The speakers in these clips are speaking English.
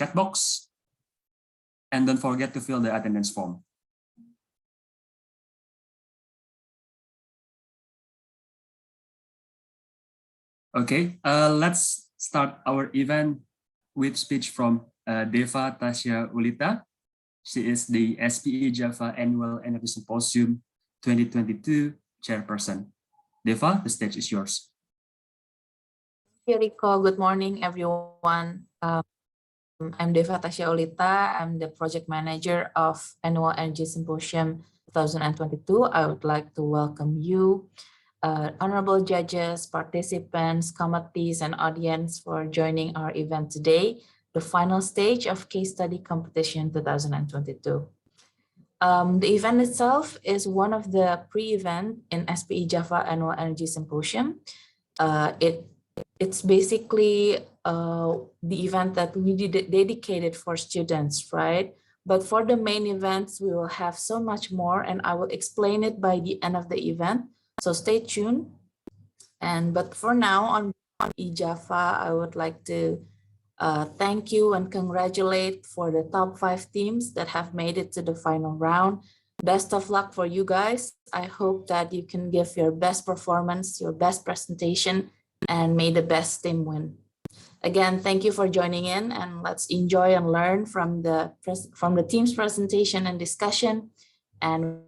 chat box. And don't forget to fill the attendance form. Okay, let's start our event with speech from Deva Tasya Ulita. She is the SPE Java Annual Energy Symposium 2022 chairperson. Deva, the stage is yours. Hey Rico, good morning everyone. I'm Deva Tasya Ulita. I'm the project manager of Annual Energy Symposium 2022. I would like to welcome you, honorable judges, participants, committees, and audience for joining our event today, the final stage of Case Study Competition 2022. The event itself is one of the pre-event in SPE Java Annual Energy Symposium. It's basically the event that we dedicated for students, right? But for the main events, we will have so much more, and I will explain it by the end of the event. So stay tuned. But for now, on eJava, I would like to thank you and congratulate for the top 5 teams that have made it to the final round. Best of luck for you guys. I hope that you can give your best performance, your best presentation, and may the best team win. Again, thank you for joining in, and let's enjoy and learn from the team's presentation and discussion. And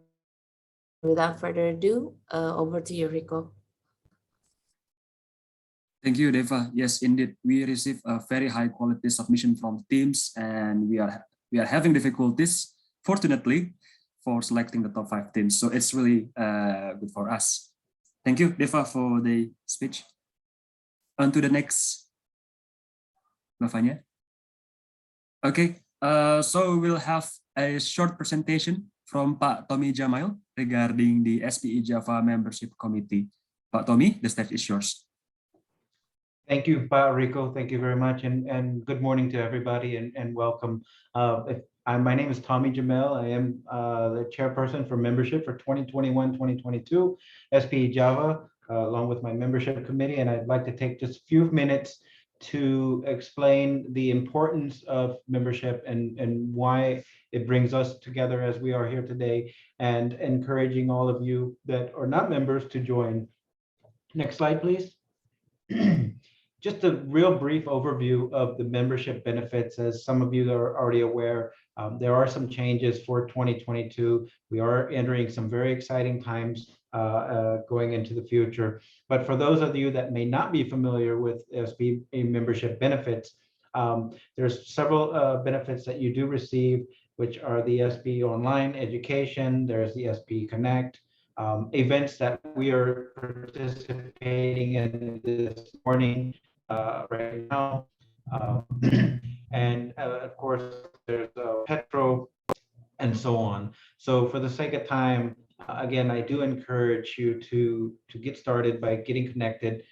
without further ado, over to you, Rico. Thank you, Deva. Yes, indeed, we received a very high quality submission from teams, and we are having difficulties, fortunately, for selecting the top 5 teams. So it's really good for us. Thank you, Deva, for the speech. On to the next, Bavanya. Okay, so we'll have a short presentation from Pak Tommy Jamal regarding the SPE Java Membership Committee. Pak Tommy, the stage is yours. Thank you, Pak Rico. Thank you very much, and good morning to everybody, and welcome. My name is Tommy Jamel. I am the chairperson for membership for 2021-2022 SPE Java, along with my membership committee, and I'd like to take just a few minutes to explain the importance of membership and why it brings us together as we are here today, and encouraging all of you that are not members to join. Next slide, please. Just a real brief overview of the membership benefits. As some of you are already aware, there are some changes for 2022. We are entering some very exciting times going into the future. But for those of you that may not be familiar with SPE membership benefits, there's several benefits that you do receive, which are the SPE Online education, there's the SPE Connect, events that we are participating in this morning, right now, and of course there's Petro and so on. So for the sake of time, again, I do encourage you to get started by getting connected.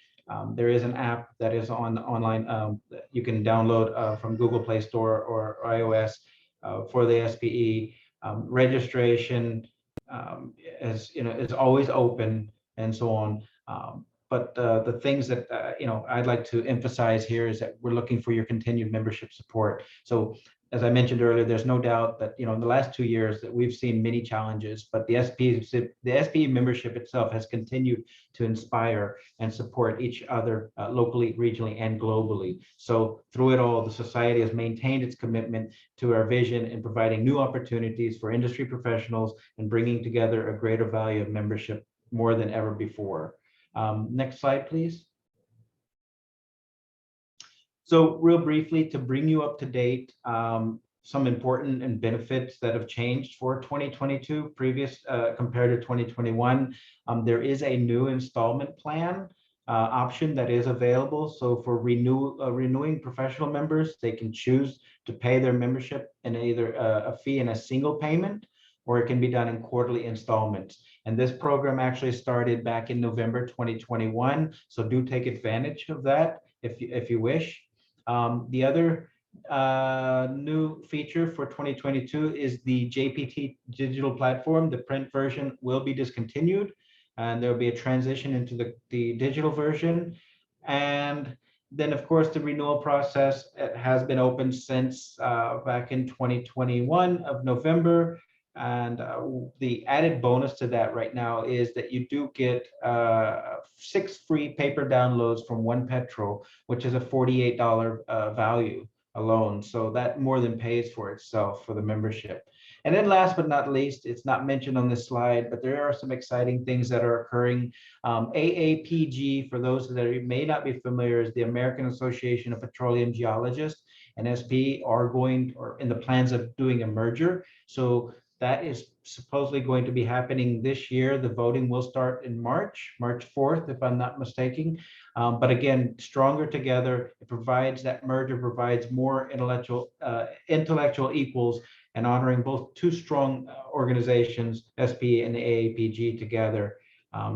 There is an app that is online you can download from Google Play Store or iOS for the SPE. Registration is always open and so on. But the things that I'd like to emphasize here is that we're looking for your continued membership support. So as I mentioned earlier, there's no doubt that in the last 2 years that we've seen many challenges, but the SPE membership itself has continued to inspire and support each other locally, regionally, and globally. So through it all, the society has maintained its commitment to our vision in providing new opportunities for industry professionals and bringing together a greater value of membership more than ever before. Next slide, please. So real briefly, to bring you up to date, some important and benefits that have changed for 2022 compared to 2021. There is a new installment plan option that is available. So for renewing professional members, they can choose to pay their membership in either a fee in a single payment, or it can be done in quarterly installments. And this program actually started back in November 2021. So do take advantage of that if you wish. The other new feature for 2022 is the JPT digital platform. The print version will be discontinued, and there will be a transition into the digital version. And then of course the renewal process has been open since back in 2021 of November. And the added bonus to that right now is that you do get 6 free paper downloads from One Petrol, which is a $48 value alone. So that more than pays for itself for the membership. And then last but not least, it's not mentioned on this slide, but there are some exciting things that are occurring. AAPG, for those that may not be familiar, is the American Association of Petroleum Geologists, and SPE are going, or in the plans of doing a merger. So that is supposedly going to be happening this year. The voting will start in March 4th, if I'm not mistaken. But again, stronger together, it provides, that merger provides more intellectual equals and honoring both two strong organizations, SPE and the AAPG together.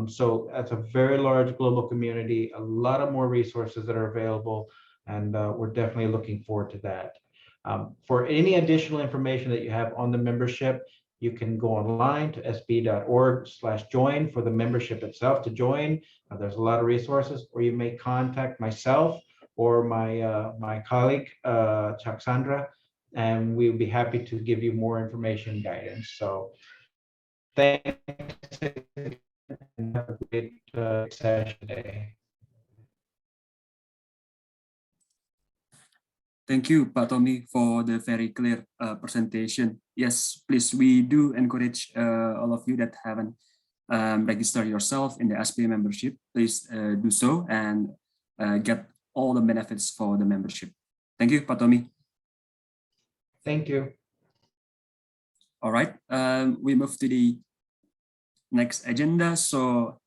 So that's a very large global community, a lot of more resources that are available, and we're definitely looking forward to that. For any additional information that you have on the membership, you can go online to spe.org/join for the membership itself to join. There's a lot of resources, or you may contact myself or my colleague, Chaksandra, and we'll be happy to give you more information and guidance. So thanks and have a great session today. Thank you, Pak Tommy, for the very clear presentation. Yes, please, we do encourage all of you that haven't registered yourself in the SPE membership. Please do so and get all the benefits for the membership. Thank you, Pak Tommy. Thank you. All right, we move to the next agenda. So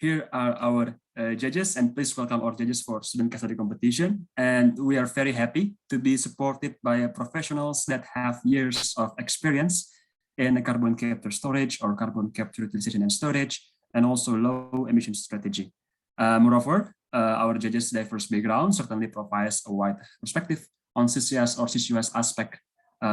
here are our judges, and please welcome our judges for student case study competition. And we are very happy to be supported by professionals that have years of experience in carbon capture storage or carbon capture utilization and storage, and also low emission strategy. Moreover, our judges' diverse background certainly provides a wide perspective on CCS or CCUS aspect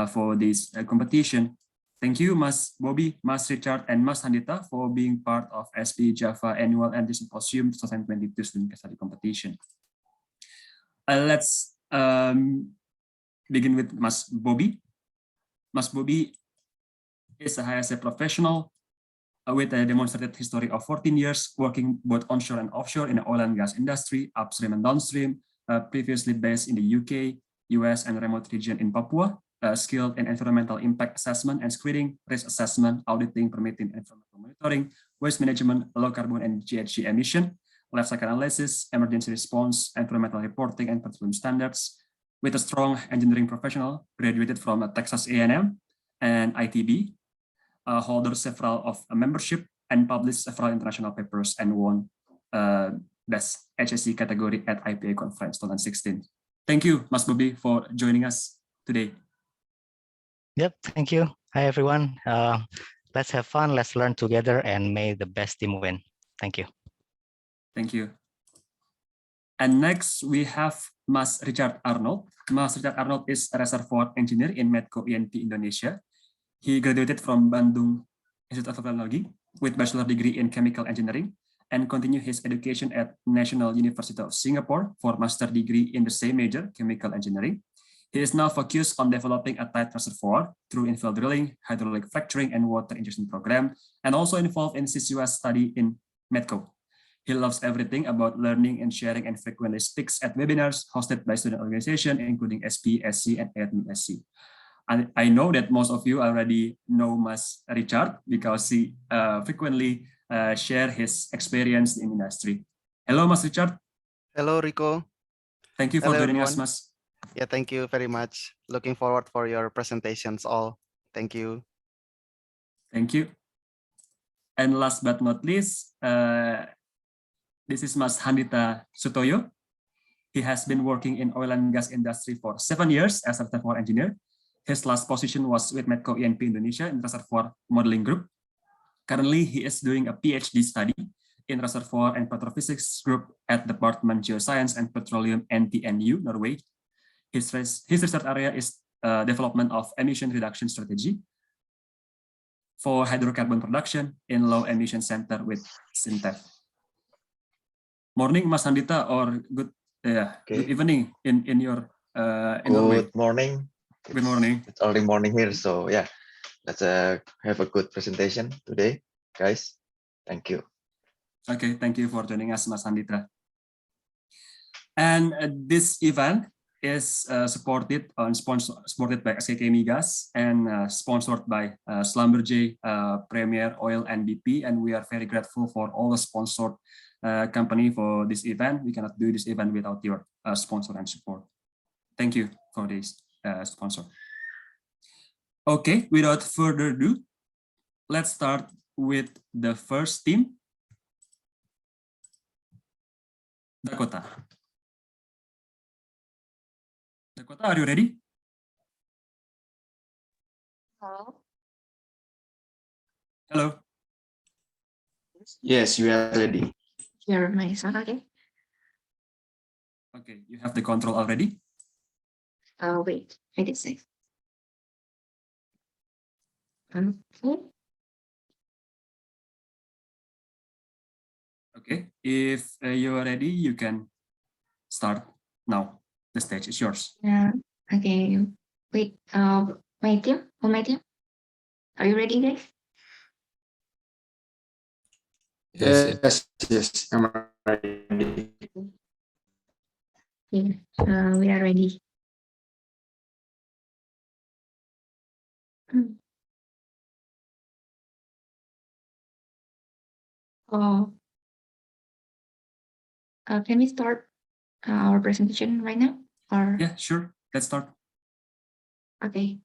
for this competition. Thank you, Mas Bobby, Mas Richard, and Mas Handita for being part of SPE Java Annual Energy Symposium 2022 Student Case Study Competition. Let's begin with Mas Bobby. Mas Bobby is a HSE professional with a demonstrated history of 14 years working both onshore and offshore in the oil and gas industry, upstream and downstream, previously based in the UK, US, and remote region in Papua. Skilled in environmental impact assessment and screening, risk assessment, auditing, permitting, environmental monitoring, waste management, low carbon and GHG emission, life cycle analysis, emergency response, environmental reporting, and petroleum standards. With a strong engineering professional, graduated from Texas A&M and ITB, holder several of a membership and published several international papers and won Best HSE category at IPA Conference 2016. Thank you, Mas Bobby, for joining us today. Yep, thank you. Hi, everyone. Let's have fun. Let's learn together, and may the best team win. Thank you. Thank you. And next, we have Mas Richard Arnold. Mas Richard Arnold is a reservoir engineer in Medco INP Indonesia. He graduated from Bandung Institute of Technology with bachelor degree in chemical engineering and continued his education at National University of Singapore for master degree in the same major, chemical engineering. He is now focused on developing a tight reservoir through infill drilling, hydraulic fracturing, and water injection program, and also involved in CCUS study in Medco. He loves everything about learning and sharing, and frequently speaks at webinars hosted by student organizations, including SPE, SC, and ADMI SC. I know that most of you already know Mas Richard because he frequently share his experience in industry. Hello, Mas Richard. Hello, Rico. Thank you for Hello, joining us, everyone. Mas. Yeah, thank you very much. Looking forward for your presentations all. Thank you. Thank you. And last but not least, this is Mas Handita Sutoyo. He has been working in oil and gas industry for 7 years as a reservoir engineer. His last position was with Medco INP Indonesia in Reservoir Modeling Group. Currently, he is doing a PhD study in Reservoir and Petrophysics Group at Department Geoscience and Petroleum NTNU, Norway. His research area is development of emission reduction strategy for hydrocarbon production in low emission center with Sintef. Morning, Mas Handita, or good Yeah. Okay. Good evening in your in Norway. Good morning. Good morning. It's early morning here, so yeah, let's have a good presentation today, guys. Thank you. Okay, thank you for joining us, Mas Anditra. And this event is supported by SKK Migas and sponsored by Schlumberger, Premier Oil, and BP. And we are very grateful for all the sponsored company for this event. We cannot do this event without your sponsor and support. Thank you for this sponsor. Okay, without further ado, let's start with the first team, Dakota. Dakota, are you ready? Hello. Hello. Yes, we are ready. Hear my sound, okay? Okay, you have the control already? Wait, I did say. Okay. Okay, if you are ready, you can start now. The stage is yours. Yeah. Okay. Wait. My team. My team. Are you ready, guys? Yes, yes, I'm ready. Yeah. We are ready. Oh. Can we start our presentation right now? Or Yeah, sure. Let's start. okay.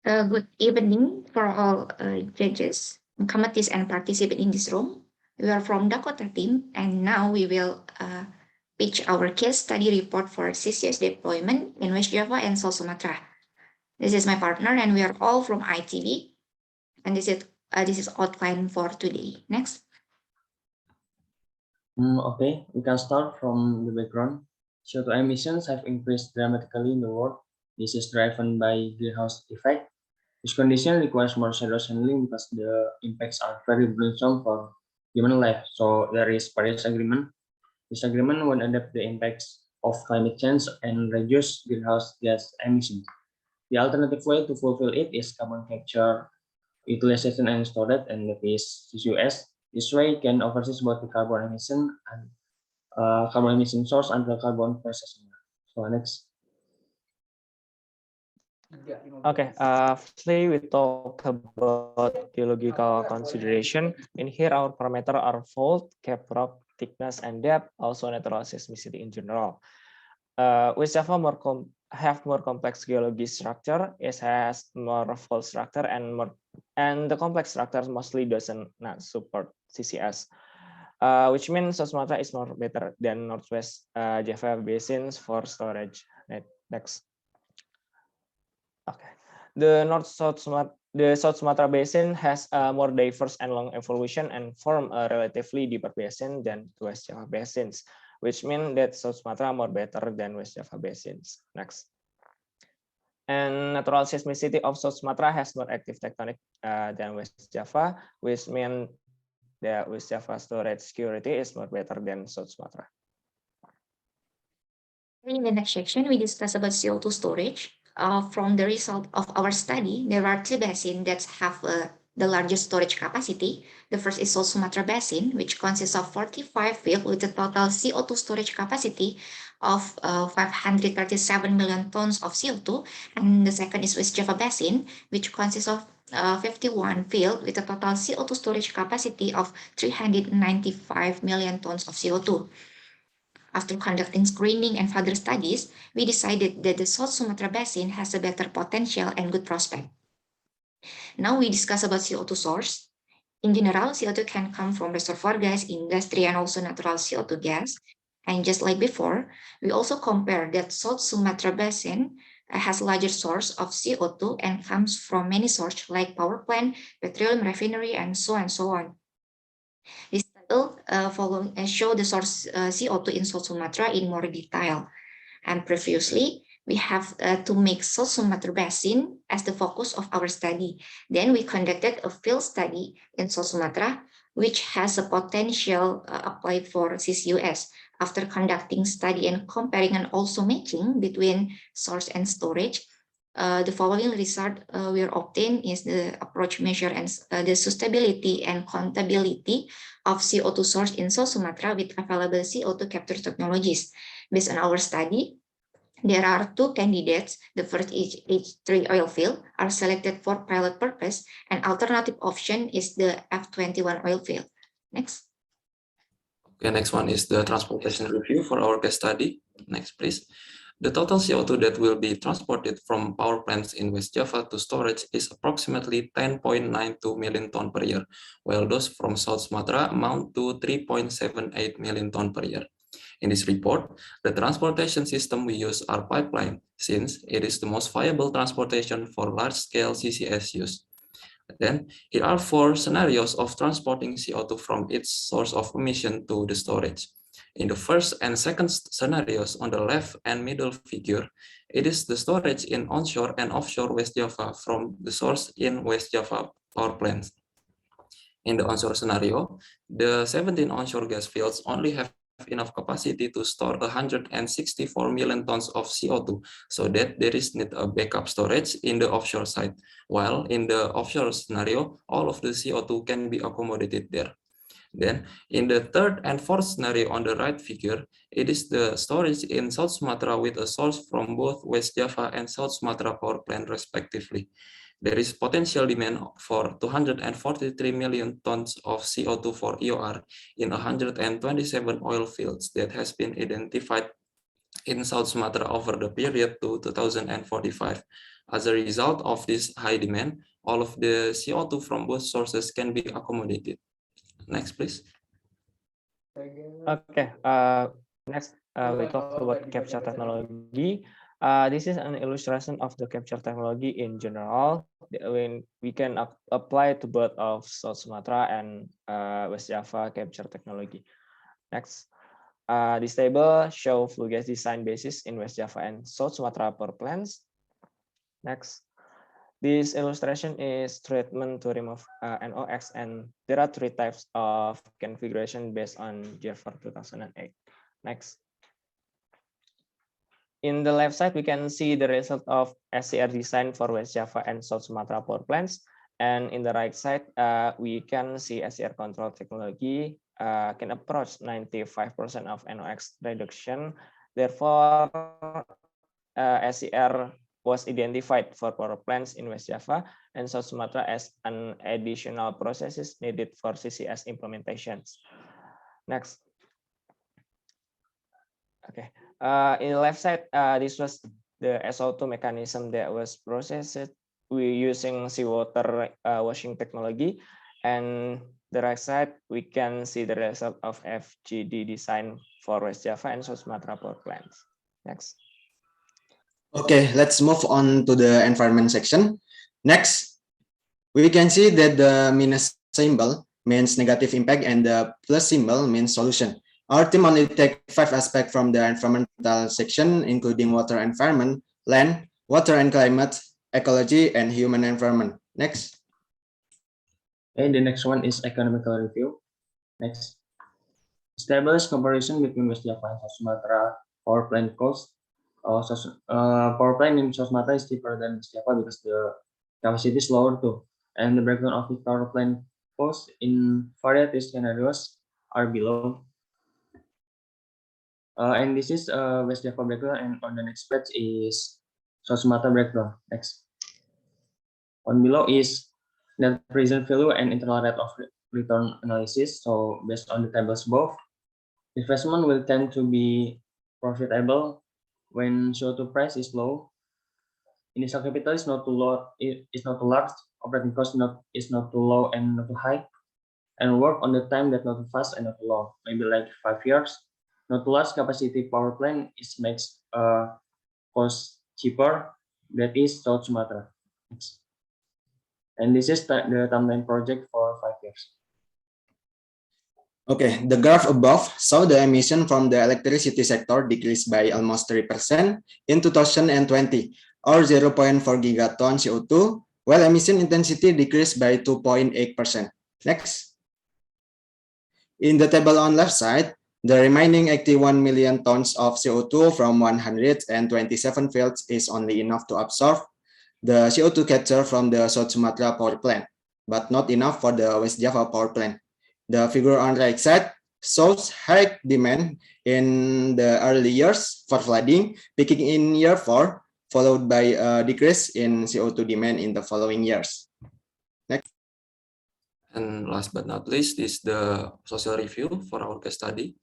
Good evening for all judges, committees, and participants in this room. We are from Dakota team, and now we will pitch our case study report for CCUS deployment in West Java and South Sumatra. This is my partner, and we are all from ITB. And this is outline for today. Next. Okay, we can start from the background. CO2 emissions have increased dramatically in the world. This is driven by greenhouse effect. This condition requires more serious handling because the impacts are very burdensome for human life. So there is Paris Agreement. This agreement will adapt the impacts of climate change and reduce greenhouse gas emissions. The alternative way to fulfill it is carbon capture, utilization and storage, and that is CCUS. This way can oversee both the carbon emission and carbon emission source and the carbon processing. So next. Okay, firstly we talk about geological consideration. In here our parameters are fault, cap rock, thickness, and depth, also natural seismicity in general. West Java have more complex geology structure. It has more fault structure and the complex structure mostly doesn't not support CCS. Which means South Sumatra is more better than Northwest Java basins for storage. Next. Okay. The South Sumatra basin has a more diverse and long evolution and form a relatively deeper basin than West Java basins, which means that South Sumatra more better than West Java basins. Next. And natural seismicity of South Sumatra has more active tectonic than West Java, which means that West Java storage security is more better than South Sumatra. In the next section, we discuss about CO2 storage. From the result of our study, there are two basins that have the largest storage capacity. The first is South Sumatra Basin, which consists of 45 fields with a total CO2 storage capacity of 537 million tons of CO2. And the second is West Java Basin, which consists of 51 fields with a total CO2 storage capacity of 395 million tons of CO2. After conducting screening and further studies, we decided that the South Sumatra Basin has a better potential and good prospect. Now we discuss about CO2 source. In general, CO2 can come from reservoir gas, industry, and also natural CO2 gas. And just like before, we also compare that South Sumatra Basin has a larger source of CO2 and comes from many sources like power plant, petroleum refinery, and so on. This table show the source CO2 in South Sumatra in more detail. And previously, we have to make South Sumatra Basin as the focus of our study. Then we conducted a field study in South Sumatra, which has a potential applied for CCUS. After conducting study and comparing and also matching between source and storage, the following result we obtain is the approach measure and the sustainability and countability of CO2 source in South Sumatra with available CO2 capture technologies. Based on our study, there are two candidates. The first is H3 oil field are selected for pilot purpose, and alternative option is the F21 oil field. Next. Okay, next one is the transportation review for our case study. Next, please. The total CO2 that will be transported from power plants in West Java to storage is approximately 10.92 million ton per year, while those from South Sumatra amount to 3.78 million ton per year. In this report, the transportation system we use are pipeline, since it is the most viable transportation for large-scale CCS use. Then, here are 4 scenarios of transporting CO2 from its source of emission to the storage. In the first and second scenarios on the left and middle figure, it is the storage in onshore and offshore West Java from the source in West Java power plants. In the onshore scenario, the 17 onshore gas fields only have enough capacity to store 164 million tons of CO2, so that there is need a backup storage in the offshore side, while in the offshore scenario, all of the CO2 can be accommodated there. Then, in the third and fourth scenario on the right figure, it is the storage in South Sumatra with a source from both West Java and South Sumatra power plant respectively. There is potential demand for 243 million tons of CO2 for EOR in 127 oil fields that has been identified in South Sumatra over the period to 2045. As a result of this high demand, all of the CO2 from both sources can be accommodated. Next, please. Okay, next we talk about capture technology. This is an illustration of the capture technology in general. When we can apply to both of South Sumatra and West Java capture technology. Next, this table shows flue gas design basis in West Java and South Sumatra power plants. Next. This illustration is treatment to remove NOx, and there are 3 types of configuration based on JFR 2008. Next. In the left side, we can see the result of SCR design for West Java and South Sumatra power plants. And in the right side, we can see SCR control technology can approach 95% of NOx reduction. Therefore, SCR was identified for power plants in West Java and South Sumatra as an additional processes needed for CCS implementations. Next. Okay. In the left side, this was the SO2 mechanism that was processed using seawater washing technology. And the right side, we can see the result of FGD design for West Java and South Sumatra power plants. Next. Okay, let's move on to the environment section. Next, we can see that the minus symbol means negative impact and the plus symbol means solution. Our team only take 5 aspects from the environmental section, including water environment, land, water and climate, ecology, and human environment. Next. And the next one is economical review. Next. Establish comparison between West Java and South Sumatra power plant cost. Power plant in South Sumatra is cheaper than West Java because the capacity is lower too. And the breakdown of the power plant cost in variety scenarios are below. And this is West Java breakdown, and on the next page is South Sumatra breakdown. Next. On below is net present value and internal rate of return analysis. So based on the tables above, investment will tend to be profitable when CO2 price is low. Initial capital is not too low, it's not too large. Operating cost is not too low and not too high. And work on the time that not too fast and not too long, maybe like 5 years. Not too large capacity power plant makes cost cheaper. That is South Sumatra. And this is the timeline project for 5 years. Okay, the graph above show the emission from the electricity sector decreased by almost 3% in 2020, or 0.4 gigaton CO2, while emission intensity decreased by 2.8%. Next. In the table on left side, The remaining 81 million tons of CO2 from 127 fields is only enough to absorb the CO2 capture from the South Sumatra power plant, but not enough for the West Java power plant. The figure on the right side shows high demand in the early years for flooding, peaking in year 4, followed by a decrease in CO2 demand in the following years. Next. And last but not least is the social review for our case study.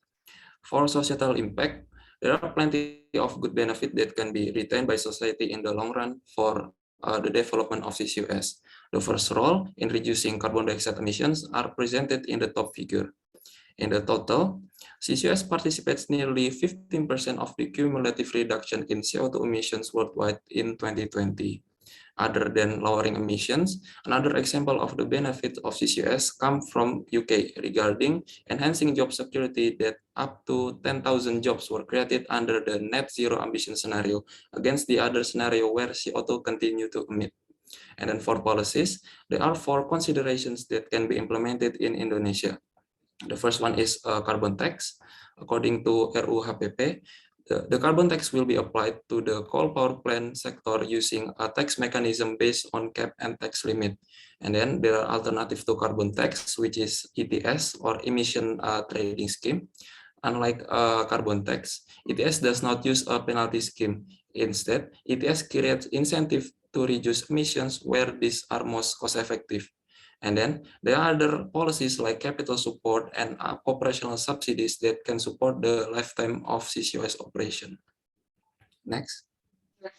For societal impact, there are plenty of good benefit that can be retained by society in the long run for the development of CCUS. The first role in reducing carbon dioxide emissions are presented in the top figure. In the total, CCUS participates nearly 15% of the cumulative reduction in CO2 emissions worldwide in 2020. Other than lowering emissions, another example of the benefits of CCUS come from UK regarding enhancing job security, that up to 10,000 jobs were created under the net zero ambition scenario against the other scenario where CO2 continue to emit. And then for policies, there are 4 considerations that can be implemented in Indonesia. The first one is a carbon tax. According to RUHPP, the carbon tax will be applied to the coal power plant sector using a tax mechanism based on cap and tax limit. And then there are alternatives to carbon tax, which is ETS or emission trading scheme. Unlike carbon tax, ETS does not use a penalty scheme. Instead, ETS creates incentive to reduce emissions where these are most cost effective. And then there are other policies like capital support and operational subsidies that can support the lifetime of CCUS operation. Next.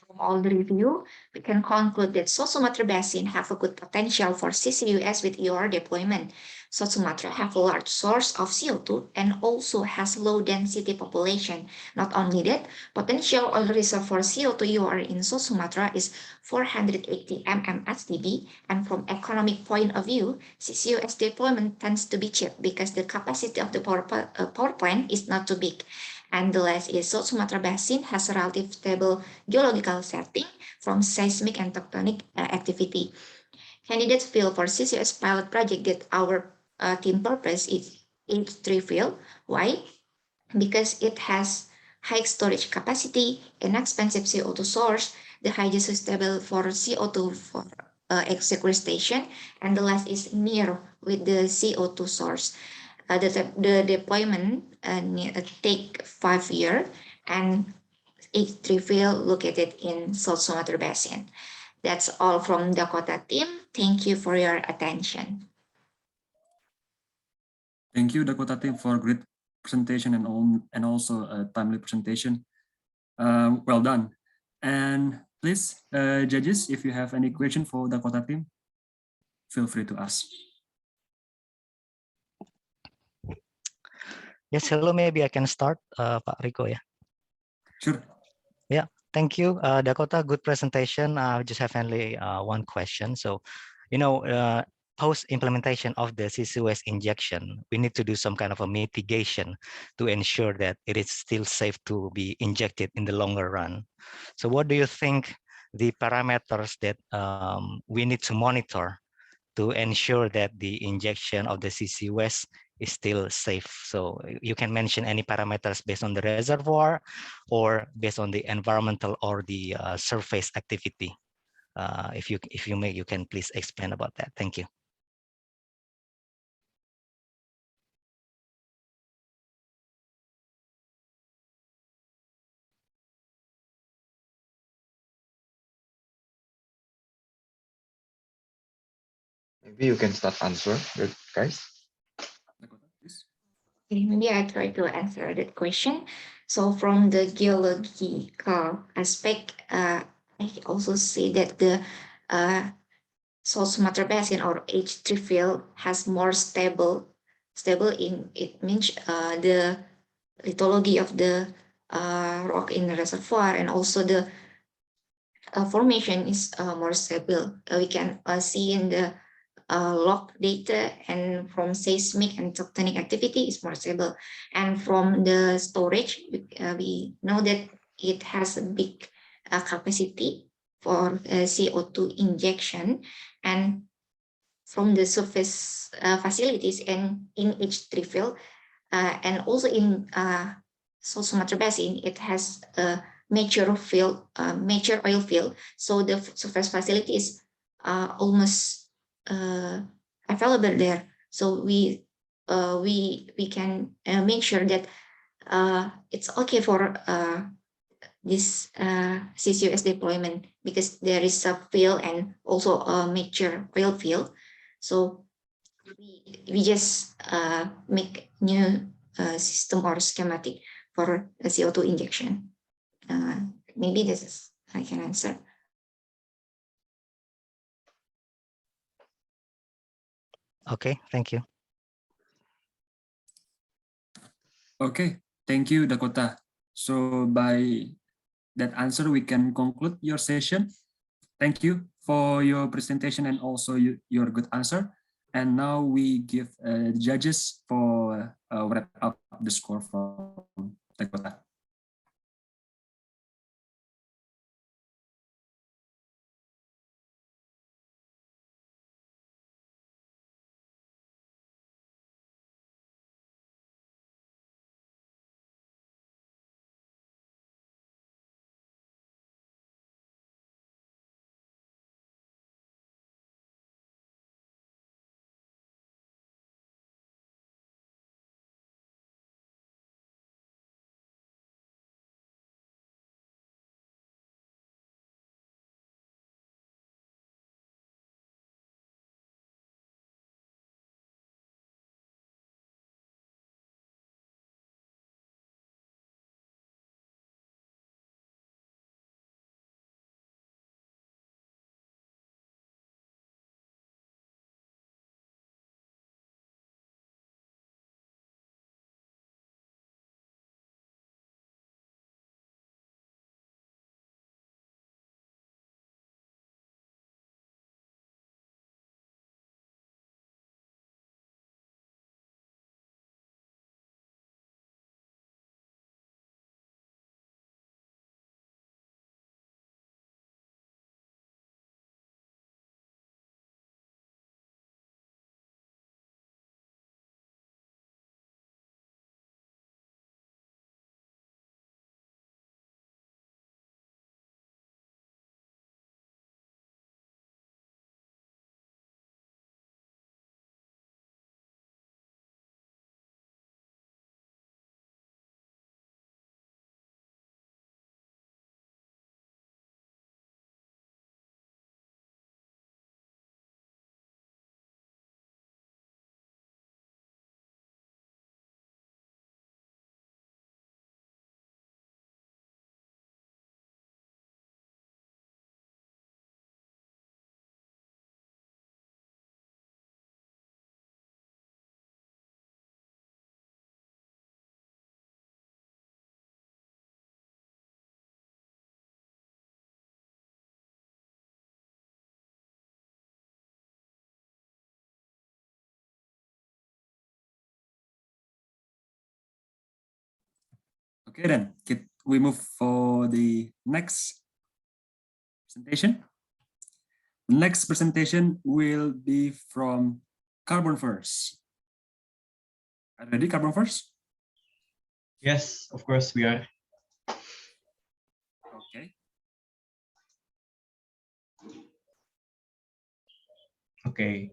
From all the review, we can conclude that South Sumatra Basin have a good potential for CCUS with EOR deployment. South Sumatra have a large source of CO2 and also has low density population. Not only that, potential oil reserve for CO2 EOR in South Sumatra is 480 mmSTB, and from economic point of view, CCUS deployment tends to be cheap because the capacity of the power plant is not too big. And the last is South Sumatra Basin has a relatively stable geological setting from seismic and tectonic activity. Candidates field for CCUS pilot project that our team purpose is H3 field. Why? Because it has high storage capacity, inexpensive CO2 source, the highest stable for CO2 for sequestration, and the last is near with the CO2 source. The deployment take 5 years, and H3 field located in South Sumatra Basin. That's all from Dakota team. Thank you for your attention. Thank you, Dakota team, for a great presentation and also a timely presentation. Well done. And please, judges, if you have any question for Dakota team, feel free to ask. Yes, hello, maybe I can start, Pak Rico, yeah. Sure. Yeah, thank you, Dakota, good presentation. I just have only one question. So, post implementation of the CCUS injection, we need to do some kind of a mitigation to ensure that it is still safe to be injected in the longer run. So what do you think the parameters that we need to monitor to ensure that the injection of the CCUS is still safe? So you can mention any parameters based on the reservoir or based on the environmental or the surface activity. If you may, you can please explain about that. Thank you. Maybe you can start answer, guys. Okay, maybe I try to answer that question. So from the geological aspect, I also say that the South Sumatra Basin or H3 field has more stable in it means the lithology of the rock in the reservoir, and also the formation is more stable. We can see in the log data, and from seismic and tectonic activity is more stable. And from the storage, we know that it has a big capacity for CO2 injection. And from the surface facilities and in H3 field, and also in South Sumatra Basin, it has a mature oil field. So the surface facility is almost available there. So we can make sure that it's okay for this CCUS deployment, because there is a field and also a mature oil field. So we just make new system or schematic for a CO2 injection. Maybe this is I can answer. Okay, thank you. Okay, thank you, Dakota. So by that answer, we can conclude your session. Thank you for your presentation and also your good answer. And now we give judges for wrap up the score from Dakota. Okay, then we move for the next presentation. The next presentation will be from Carbon First. Are you ready, Carbon First? Yes, of course we are. Okay. Okay.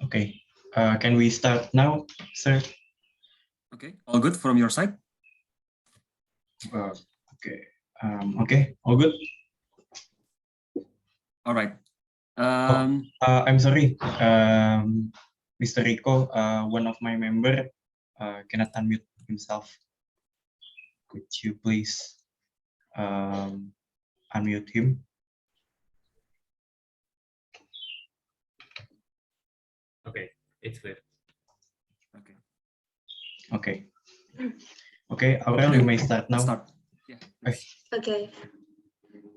Okay. Can we start now, sir? Okay. All good from your side? Okay. Okay. All good. All right. I'm sorry, Mr. Rico. One of my member cannot unmute himself. Could you please unmute him? Okay, it's clear. Okay. Okay. Okay, Aurel, you may start now. Start. Yeah. Okay.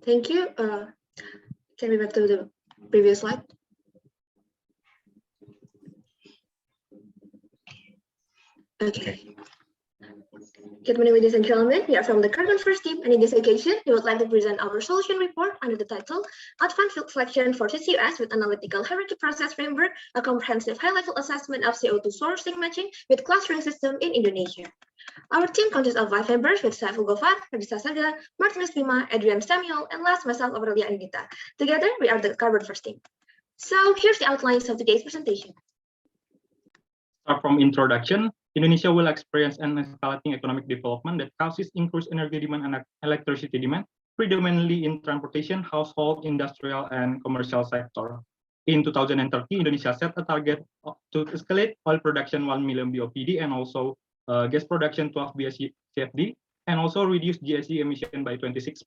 Thank you. Can we back to the previous slide? Okay. Good morning, ladies and gentlemen. We are from the Carbon First team, and in this occasion, we would like to present our solution report under the title Advanced Field Selection for CCUS with Analytical Hierarchy Process Framework, a comprehensive high-level assessment of CO2 sourcing matching with clustering system in Indonesia. Our team consists of 5 members with Saiful Gofar, Radisa Saga, Martinez Lima, Adrian Samuel, and last myself, Aurelia Anindita. Together, we are the Carbon First team. So here's the outlines of today's presentation. Start from introduction. Indonesia will experience an escalating economic development that causes increased energy demand and electricity demand, predominantly in transportation, household, industrial, and commercial sector. In 2030, Indonesia set a target to escalate oil production 1 million BOPD and also gas production 12 BCFD, and also reduce GHG emission by 26%.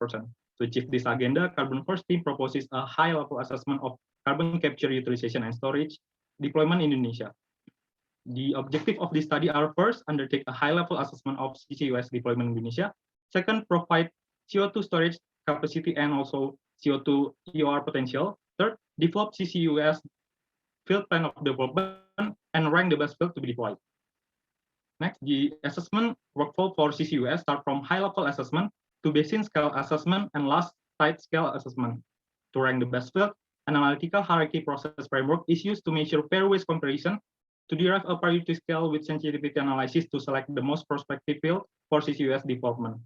To achieve this agenda, Carbon First team proposes a high-level assessment of carbon capture, utilization, and storage deployment in Indonesia. The objective of this study are: first, undertake a high-level assessment of CCUS deployment in Indonesia. Second, provide CO2 storage capacity and also CO2 EOR potential. Third, develop CCUS field plan of development and rank the best field to be deployed. Next, the assessment workflow for CCUS start from high-level assessment to basin scale assessment and last site scale assessment. To rank the best field, an analytical hierarchy process framework is used to measure fair waste comparison to derive a priority scale with sensitivity analysis to select the most prospective field for CCUS development.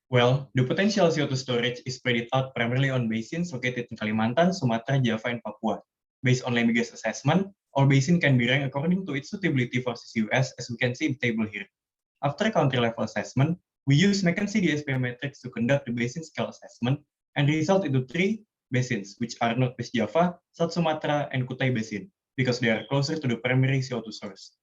Well, the potential CO2 storage is spread out primarily on basins located in Kalimantan, Sumatra, Java, and Papua. Based on land gas assessment, all basin can be ranked according to its suitability for CCUS, as we can see in the table here. After country-level assessment, we use McKinsey SPE metrics to conduct the basin scale assessment and result into 3 basins, which are Northwest Java, South Sumatra, and Kutai Basin, because they are closer to the primary CO2 source.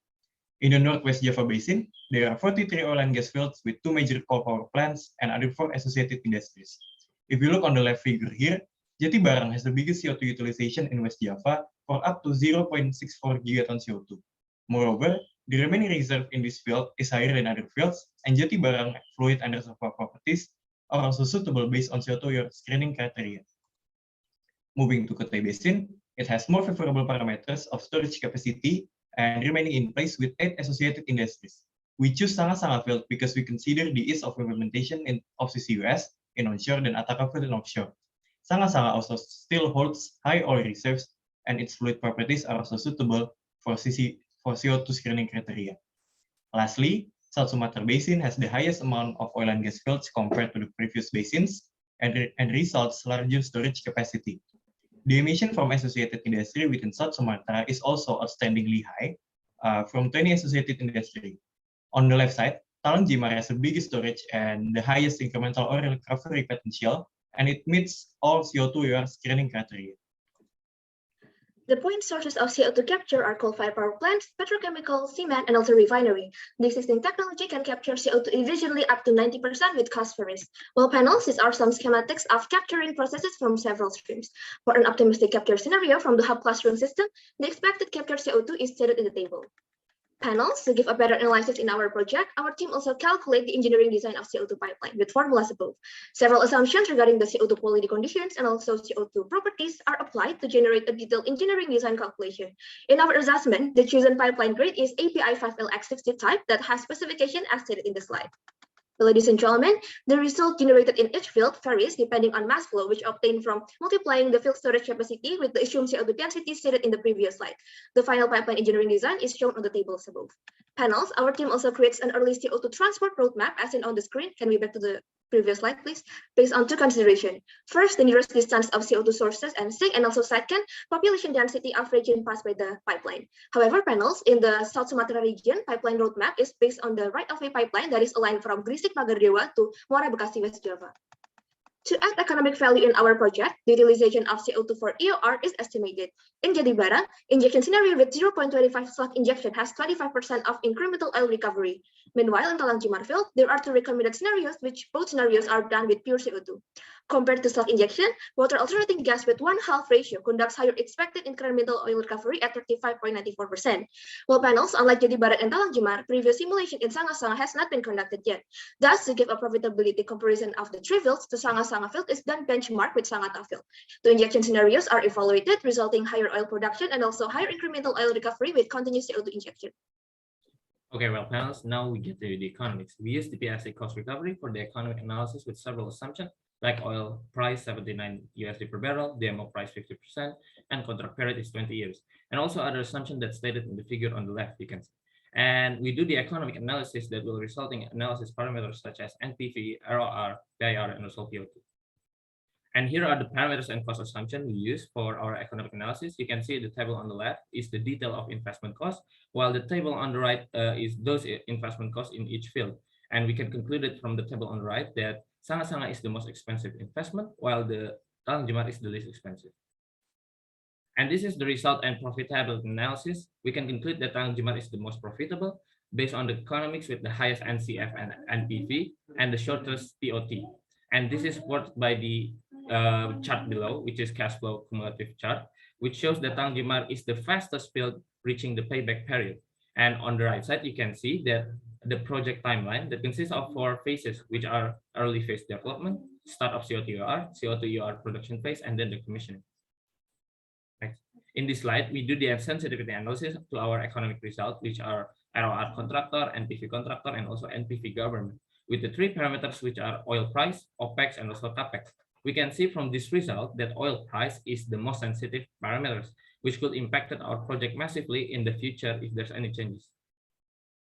In the Northwest Java Basin, there are 43 oil and gas fields with 2 major coal power plants and other 4 associated industries. If you look on the left figure here, Jati Barang has the biggest CO2 utilization in West Java for up to 0.64 gigaton CO2. Moreover, the remaining reserve in this field is higher than other fields, and Jati Barang fluid and reservoir properties are also suitable based on CO2 screening criteria. Moving to Kutai Basin, it has more favorable parameters of storage capacity and remaining in place with 8 associated industries. We choose Sanga-Sanga field because we consider the ease of implementation of CCUS in onshore than Ataka field in offshore. Sanga-Sanga also still holds high oil reserves, and its fluid properties are also suitable for CO2 screening criteria. Lastly, South Sumatra Basin has the highest amount of oil and gas fields compared to the previous basins and results larger storage capacity. The emission from associated industry within South Sumatra is also outstandingly high, from 20 associated industry. On the left side, Talang Jimar has the biggest storage and the highest incremental oil recovery potential, and it meets all CO2 EOR screening criteria. The point sources of CO2 capture are coal-fired power plants, petrochemical, cement, and also refinery. The existing technology can capture CO2 efficiently up to 90% with cost per risk. Wall panels, these are some schematics of capturing processes from several streams. For an optimistic capture scenario from the hub clustering system, the expected capture CO2 is stated in the table. Panels, to give a better analysis in our project, our team also calculate the engineering design of CO2 pipeline with formulas above. Several assumptions regarding the CO2 quality conditions and also CO2 properties are applied to generate a detailed engineering design calculation. In our assessment, the chosen pipeline grade is API 5LX60 type that has specification as stated in the slide. Ladies and gentlemen, the result generated in each field varies depending on mass flow, which obtained from multiplying the field storage capacity with the assumed CO2 density stated in the previous slide. The final pipeline engineering design is shown on the tables above. Panels, our team also creates an early CO2 transport roadmap as seen on the screen. Can we back to the previous slide, please? Based on 2 considerations. First, the nearest distance of CO2 sources and also second, population density of region passed by the pipeline. However, panels in the South Sumatra region, pipeline roadmap is based on the right-of-way pipeline that is aligned from Gresik Magardewa to Muara Bekasi, West Java. To add economic value in our project, the utilization of CO2 for EOR is estimated. In Jati Barang, injection scenario with 0.25 slug injection has 25% of incremental oil recovery. Meanwhile, in Talang Jimar field, there are 2 recommended scenarios, which both scenarios are done with pure CO2. Compared to slug injection, water alternating gas with 1/2 ratio conducts higher expected incremental oil recovery at 35.94%. While panels, unlike Jati Barang and Talang Jimar, previous simulation in Sanga-Sanga has not been conducted yet. Thus, to give a profitability comparison of the 3 fields, the Sanga-Sanga field is then benchmarked with Sangata field. The injection scenarios are evaluated, resulting higher oil production and also higher incremental oil recovery with continuous CO2 injection. Okay, well, panels, now we get to the economics. We use DP as a cost recovery for the economic analysis with several assumptions, like oil price 79 USD per barrel, DMO price 50%, and contract period is 20 years. And also other assumptions that's stated in the figure on the left, you can see. And we do the economic analysis that will result in analysis parameters such as NPV, ROR, PIR, and also CO2. And here are the parameters and cost assumption we use for our economic analysis. You can see the table on the left is the detail of investment cost, while the table on the right is those investment costs in each field. And we can conclude it from the table on the right that Sanga is the most expensive investment, while the Talang Jemar is the least expensive. And this is the result and profitability analysis. We can conclude that Talang Jemar is the most profitable based on the economics with the highest NCF and NPV and the shortest TOT. And this is supported by the chart below, which is cash flow cumulative chart, which shows that Talang Jemar is the fastest field reaching the payback period. And on the right side, you can see that the project timeline that consists of 4 phases, which are early phase development, start of CO2 production phase, and then the commissioning. Next. In this slide, we do the sensitivity analysis to our economic result, which are ROR contractor, NPV contractor, and also NPV government, with the 3 parameters, which are oil price, OPEX, and also CAPEX. We can see from this result that oil price is the most sensitive parameters, which could impact our project massively in the future if there's any changes.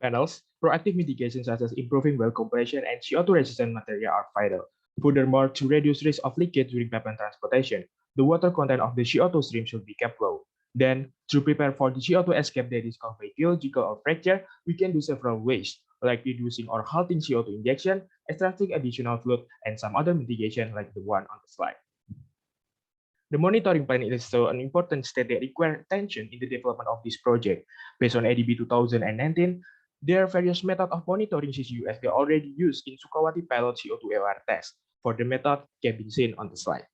Panels, proactive mitigation such as improving well compression and CO2 resistant material are vital. Furthermore, to reduce risk of leakage during pipeline transportation, the water content of the CO2 stream should be kept low. Then, to prepare for the CO2 escape that is caused by geological or fracture, we can do several ways, like reducing or halting CO2 injection, extracting additional fluid, and some other mitigation like the one on the slide. The monitoring plan is also an important step that requires attention in the development of this project. Based on ADB 2019, there are various methods of monitoring CCUS that are already used in Sukawati pilot CO2 AOR test. For the method can be seen on the slide.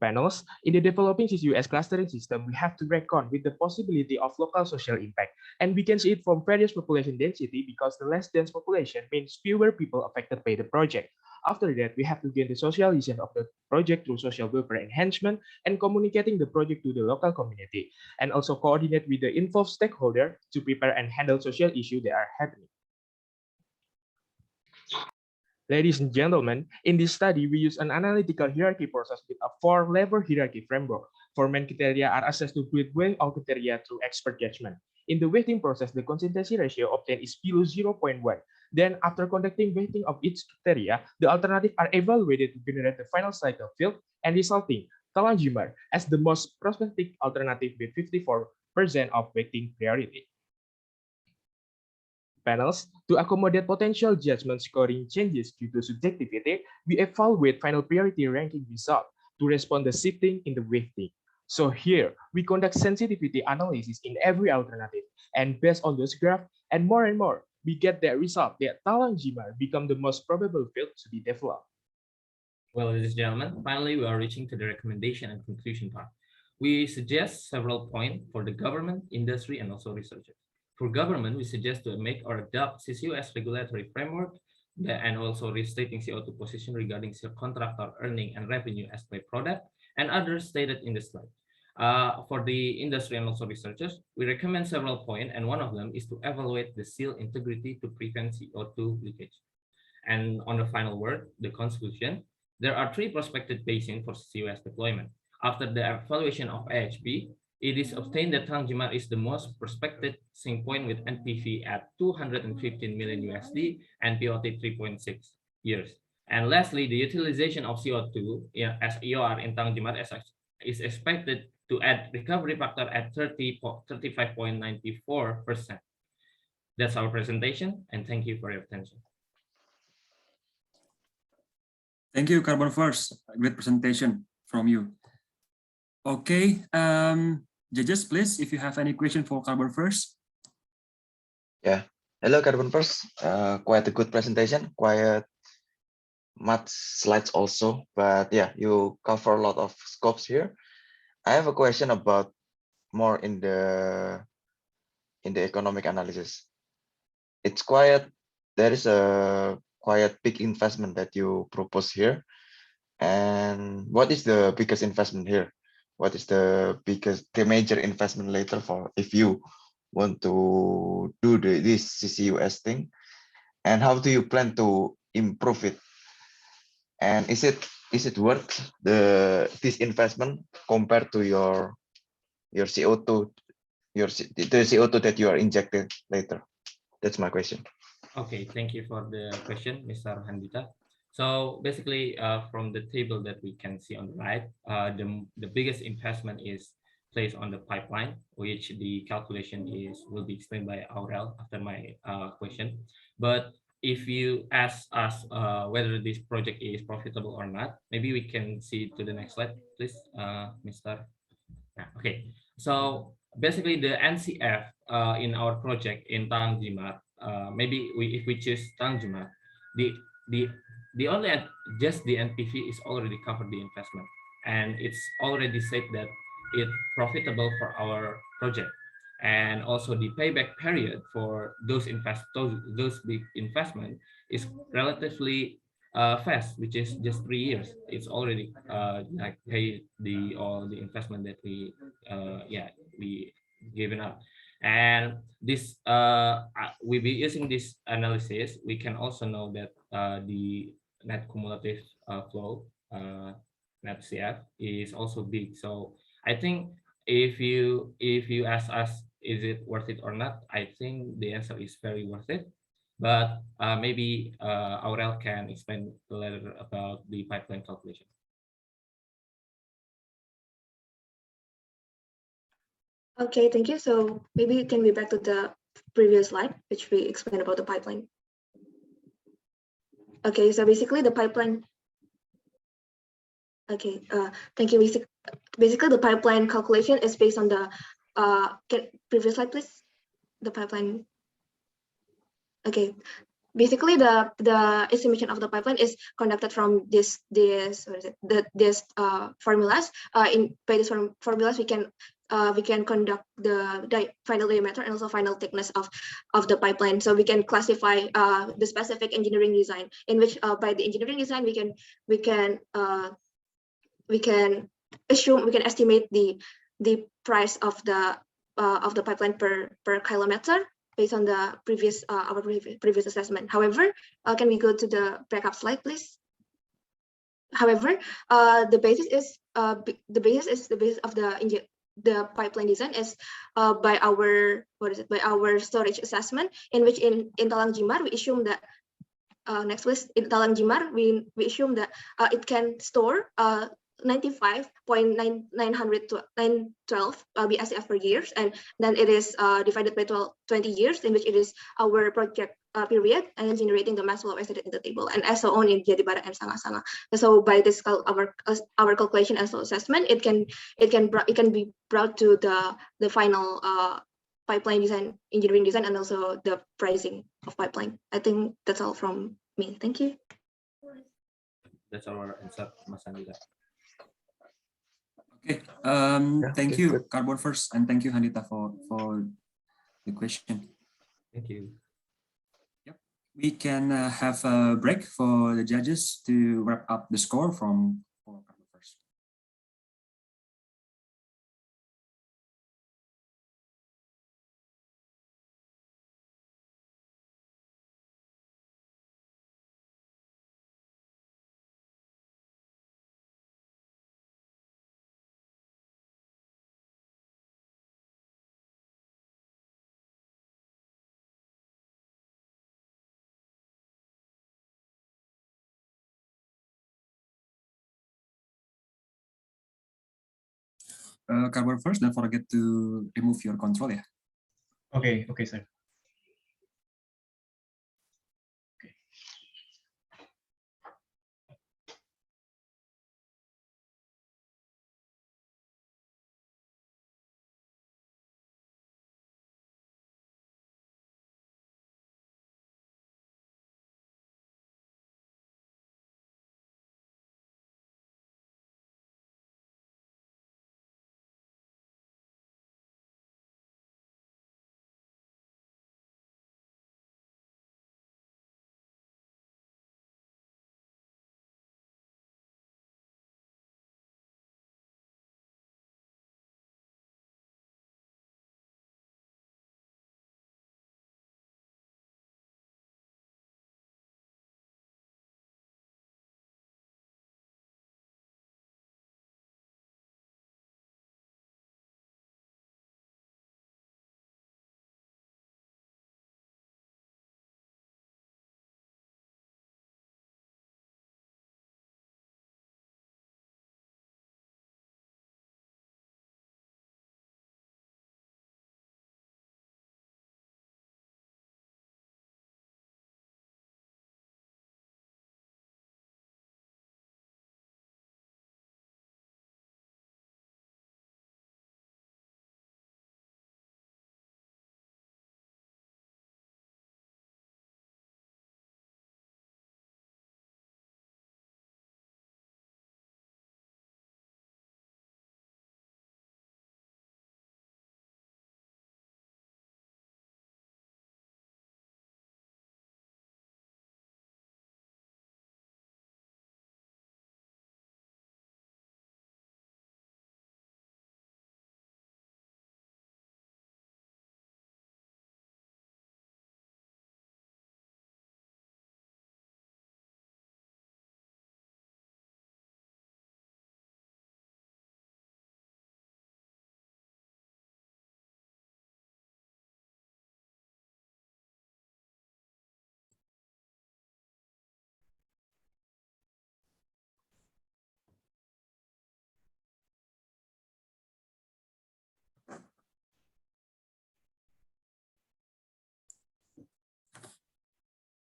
Panels, in the developing CCUS clustering system, we have to reckon with the possibility of local social impact. And we can see it from various population density because the less dense population means fewer people affected by the project. After that, we have to gain the socialization of the project through social welfare enhancement and communicating the project to the local community, and also coordinate with the involved stakeholder to prepare and handle social issues that are happening. Ladies and gentlemen, in this study, we use an analytical hierarchy process with a 4-level hierarchy framework. 4 main criteria are assessed to build weighing all criteria through expert judgment. In the weighting process, the concentration ratio obtained is below 0.1. Then, after conducting weighting of each criteria, the alternatives are evaluated to generate the final cycle field and resulting Talang Jemar as the most prospective alternative with 54% of weighting priority. Panels, to accommodate potential judgment scoring changes due to subjectivity, we evaluate final priority ranking result to respond the shifting in the weighting. So here, we conduct sensitivity analysis in every alternative, and based on those graphs and more, we get the result that Talang Jemar become the most probable field to be developed. Well, ladies and gentlemen, finally, we are reaching to the recommendation and conclusion part. We suggest several points for the government, industry, and also researchers. For government, we suggest to make or adopt CCUS regulatory framework and also restating CO2 position regarding contractor earning and revenue as by product and others stated in the slide. For the industry and also researchers, we recommend several points, and one of them is to evaluate the seal integrity to prevent CO2 leakage. And on the final word, the conclusion, there are 3 prospective basins for CCUS deployment. After the evaluation of AHP, it is obtained that Talang Jemar is the most prospective sync point with NPV at 215 million USD and POT 3.6 years. And lastly, the utilization of CO2 as EOR in Talang Jemar is expected to add recovery factor at 35.94%. That's our presentation, and thank you for your attention. Thank you, Carbon First. Great presentation from you. Okay, judges, please, if you have any question for Carbon First. Yeah, hello, Carbon First. Quite a good presentation, quite much slides also, but yeah, you cover a lot of scopes here. I have a question about more in the economic analysis. It's quite, there is a quite big investment that you propose here. And what is the biggest investment here? What is the major investment later for if you want to do this CCUS thing, and how do you plan to improve it? And is it worth this investment compared to your CO2 the CO2 that you are injected later? That's my question. Okay, thank you for the question, Mr. Handita. So basically, from the table that we can see on the right, the biggest investment is placed on the pipeline, which the calculation will be explained by Aurel after my question. But if you ask us whether this project is profitable or not, maybe we can see to the next slide, please, Mr. Yeah, okay, so basically the NCF in our project in Tangjimar, maybe if we choose Tangjimar, the the the only just the NPV is already covered the investment, and it's already said that it's profitable for our project, and also the payback period for those big investment is relatively fast, which is just 3 years. It's already like pay all the investment that we given up. And this we be using this analysis, we can also know that the net cumulative flow net CF is also big. So I think if you ask us, is it worth it or not, I think the answer is very worth it. But maybe Aurel can explain later about the pipeline calculation. Okay, thank you. So maybe you can be back to the previous slide, which we explained about the pipeline. Okay, so basically the pipeline. Okay, thank you. Basically, the pipeline calculation is based on the previous slide, please. The pipeline. Okay, basically the estimation of the pipeline is conducted from this formulas. By this formulas we can conduct the final diameter and also final thickness of the pipeline. So we can classify the specific engineering design, in which by the engineering design we can estimate the price of the pipeline per kilometer, based on the previous our previous assessment. However, can we go to the backup slide, please? However, the basis of the pipeline design is by our storage assessment, in which in Talang Jimar we assume that next please, in Talang Jimar we assume that it can store 95.912 BSF per year, and then it is divided by 20 years, in which it is our project period, and then generating the mass flow as stated in the table, and as so on in Jatibara and Sanga. So by this our calculation and assessment, it can be brought to the final pipeline design, engineering design, and also the pricing of pipeline. I think that's all from me. Thank you. That's our answer, Mas Andika. Okay, thank you, Carbon First, and thank you, Handita, for the question. Thank you. Yep, we can have a break for the judges to wrap up the score from Carbon First. Carbon First, don't forget to remove your control, yeah. Okay, sir.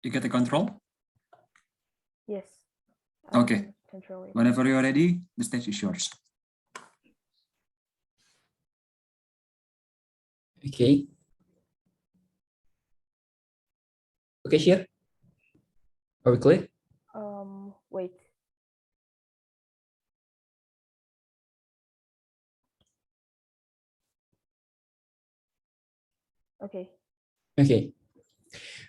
You get the control? Yes. Okay. Control it. Whenever you're ready, the stage is yours. Okay. Okay, here. Are we clear? Wait. Okay. Okay.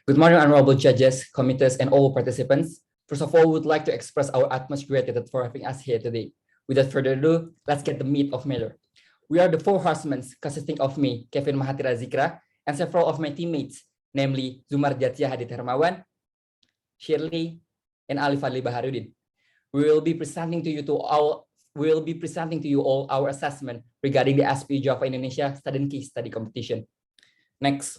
Good morning, honorable judges, committees, and all participants. First of all, we would like to express our utmost gratitude for having us here today. Without further ado, let's get the meat of matter. We are the four horsemen consisting of me, Kevin Mahatira Zikra, and several of my teammates, namely Zumar Jatia Hadid Hermawan, Shirley, and Ali Fadli Baharudin. We will be presenting to you all our assessment regarding the SPE Java Indonesia student case study competition. Next.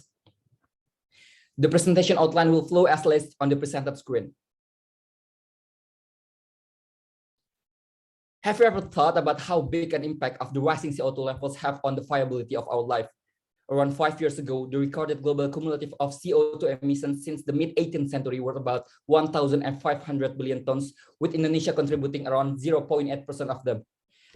The presentation outline will flow as listed on the presented screen. Have you ever thought about how big an impact of the rising CO2 levels have on the viability of our life? Around 5 years ago, the recorded global cumulative of CO2 emissions since the mid-18th century were about 1,500 billion tons, with Indonesia contributing around 0.8% of them.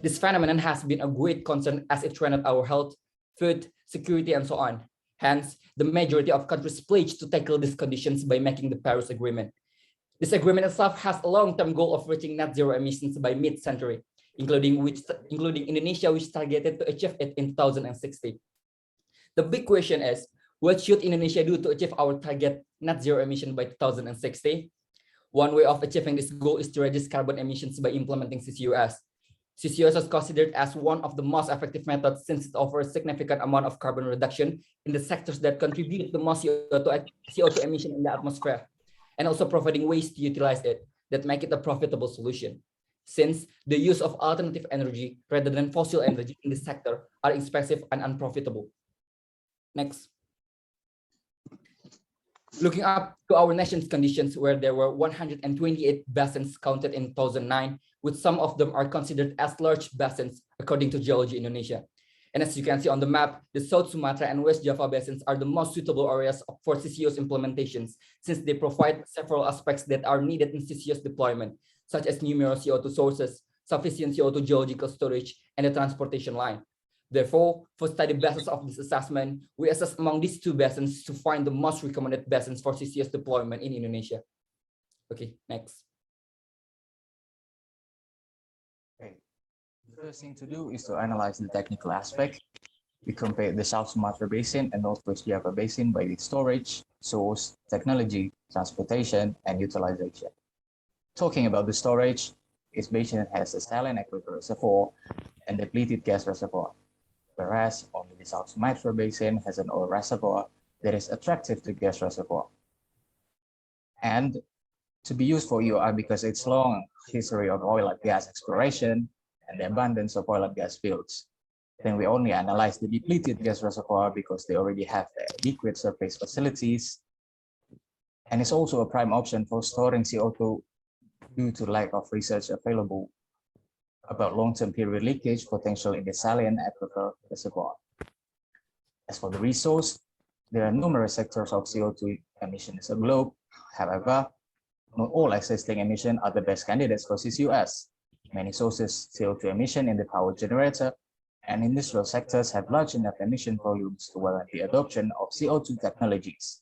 This phenomenon has been a great concern as it threatened our health, food, security, and so on. Hence, the majority of countries pledged to tackle these conditions by making the Paris Agreement. This agreement itself has a long-term goal of reaching net zero emissions by mid-century, including Indonesia, which targeted to achieve it in 2060. The big question is, what should Indonesia do to achieve our target net zero emission by 2060? One way of achieving this goal is to reduce carbon emissions by implementing CCUS. CCUS is considered as one of the most effective methods since it offers a significant amount of carbon reduction in the sectors that contribute the most CO2 emission in the atmosphere, and also providing ways to utilize it that make it a profitable solution, since the use of alternative energy rather than fossil energy in this sector are expensive and unprofitable. Next. Looking up to our nation's conditions, where there were 128 basins counted in 2009, with some of them are considered as large basins according to Geology Indonesia. And as you can see on the map, the South Sumatra and West Java basins are the most suitable areas for CCUS implementations, since they provide several aspects that are needed in CCUS deployment, such as numerous CO2 sources, sufficient CO2 geological storage, and the transportation line. Therefore, for study basis of this assessment, we assess among these two basins to find the most recommended basins for CCUS deployment in Indonesia. Okay, next. Okay. The first thing to do is to analyze the technical aspect. We compare the South Sumatra Basin and Northwest Java Basin by its storage, source, technology, transportation, and utilization. Talking about the storage, its basin has a saline aquifer reservoir and depleted gas reservoir, whereas only the South Sumatra Basin has an oil reservoir that is attractive to gas reservoir, and to be used for EOR because its long history of oil and gas exploration and the abundance of oil and gas fields. Then we only analyze the depleted gas reservoir because they already have the adequate surface facilities, and it's also a prime option for storing CO2 due to lack of research available about long-term period leakage potential in the saline aquifer reservoir. As for the resource, there are numerous sectors of CO2 emissions in the globe. However, not all existing emissions are the best candidates for CCUS. Many sources CO2 emission in the power generator and industrial sectors have large enough emission volumes to warrant the adoption of CO2 technologies.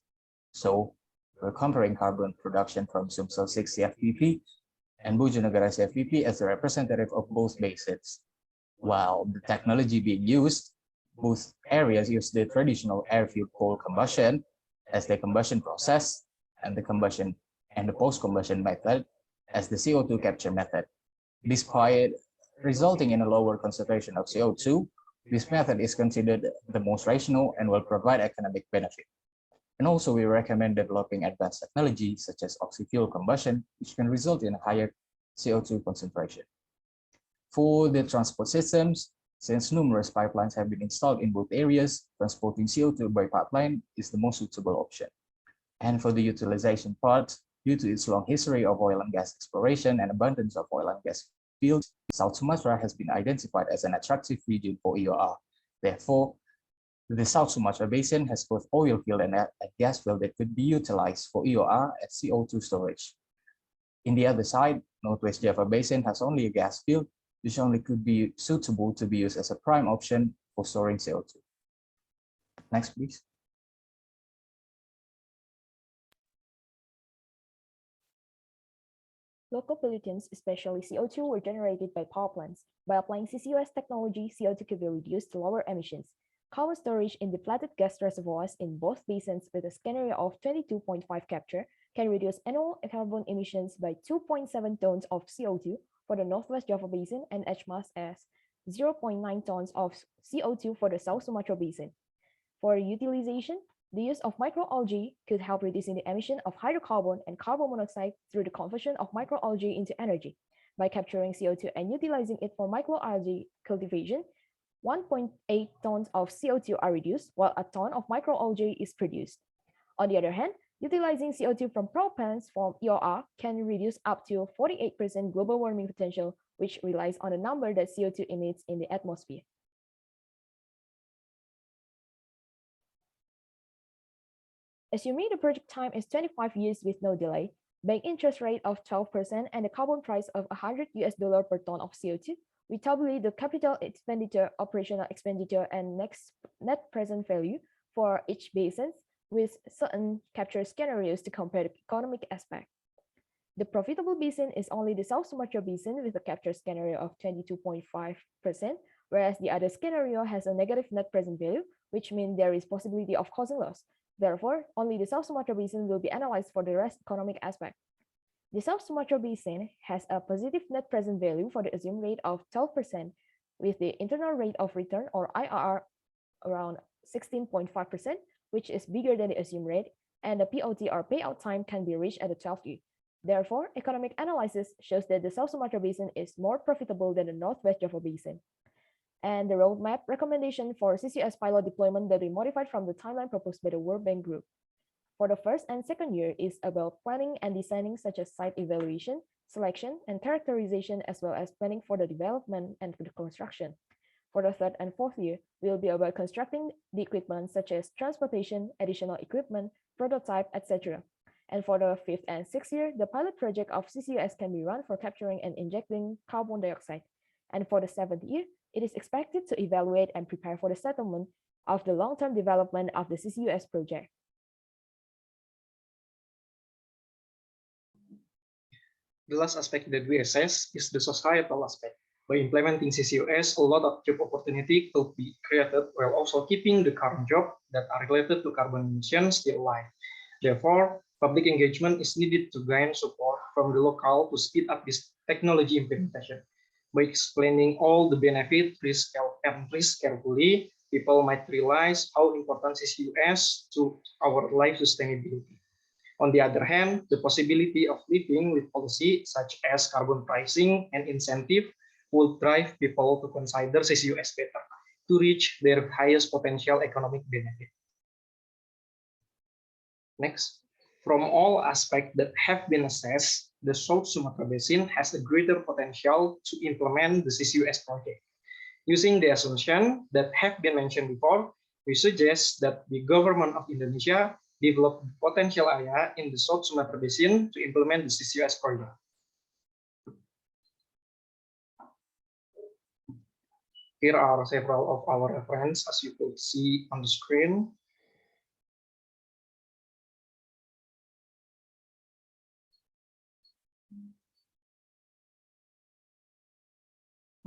So, we're comparing carbon production from Sumsel 6 CFPP and Bojonegoro CFPP as a representative of both basins. While the technology being used, both areas use the traditional air-fueled coal combustion as the combustion process and the combustion and the post-combustion method as the CO2 capture method. Despite resulting in a lower concentration of CO2, this method is considered the most rational and will provide economic benefit. And also we recommend developing advanced technology such as oxy-fuel combustion, which can result in a higher CO2 concentration. For the transport systems, since numerous pipelines have been installed in both areas, transporting CO2 by pipeline is the most suitable option. And for the utilization part, due to its long history of oil and gas exploration and abundance of oil and gas fields, South Sumatra has been identified as an attractive region for EOR. Therefore, The South Sumatra Basin has both oil field and a gas field that could be utilized for EOR and CO2 storage. In the other side, Northwest Java Basin has only a gas field, which only could be suitable to be used as a prime option for storing CO2. Next, please. Local pollutants, especially CO2, were generated by power plants. By applying CCUS technology, CO2 could be reduced to lower emissions. Carbon storage in depleted gas reservoirs in both basins with a scenario of 22.5 capture can reduce annual carbon emissions by 2.7 tons of CO2 for the Northwest Java Basin and as much as 0.9 tons of CO2 for the South Sumatra Basin. For utilization, the use of microalgae could help reducing the emission of hydrocarbon and carbon monoxide through the conversion of microalgae into energy. By capturing CO2 and utilizing it for microalgae cultivation, 1.8 tons of CO2 are reduced, while a ton of microalgae is produced. On the other hand, utilizing CO2 from power plants from EOR can reduce up to 48% global warming potential, which relies on the number that CO2 emits in the atmosphere. Assuming the project time is 25 years with no delay, bank interest rate of 12% and the carbon price of $100 per ton of CO2, we tabulate the capital expenditure, operational expenditure, and net present value for each basin with certain capture scenarios to compare the economic aspect. The profitable basin is only the South Sumatra Basin with a capture scenario of 22.5%, whereas the other scenario has a negative net present value, which means there is possibility of causing loss. Therefore, only the South Sumatra Basin will be analyzed for the rest economic aspect. The South Sumatra Basin has a positive net present value for the assumed rate of 12%, with the internal rate of return or IRR around 16.5%, which is bigger than the assumed rate, and the POT or payout time can be reached at the 12th year. Therefore, economic analysis shows that the South Sumatra Basin is more profitable than the Northwest Java Basin. And the roadmap recommendation for CCUS pilot deployment that we modified from the timeline proposed by the World Bank Group. For the first and second year is about planning and designing such as site evaluation, selection, and characterization, as well as planning for the development and the construction. For the third and fourth year, will be about constructing the equipment such as transportation, additional equipment, prototype, etc. And for the fifth and sixth year, the pilot project of CCUS can be run for capturing and injecting carbon dioxide. And for the seventh year, it is expected to evaluate and prepare for the settlement of the long-term development of the CCUS project. The last aspect that we assess is the societal aspect. By implementing CCUS, a lot of job opportunity could be created while also keeping the current job that are related to carbon emissions still alive. Therefore, public engagement is needed to gain support from the local to speed up this technology implementation. By explaining all the benefit, risk, and risk carefully, people might realize how important CCUS to our life sustainability. On the other hand, the possibility of living with policy such as carbon pricing and incentive will drive people to consider CCUS better to reach their highest potential economic benefit. Next, from all aspects that have been assessed, the South Sumatra Basin has a greater potential to implement the CCUS project. Using the assumption that have been mentioned before, we suggest that the government of Indonesia develop the potential area in the South Sumatra Basin to implement the CCUS project. Here are several of our references, as you could see on the screen.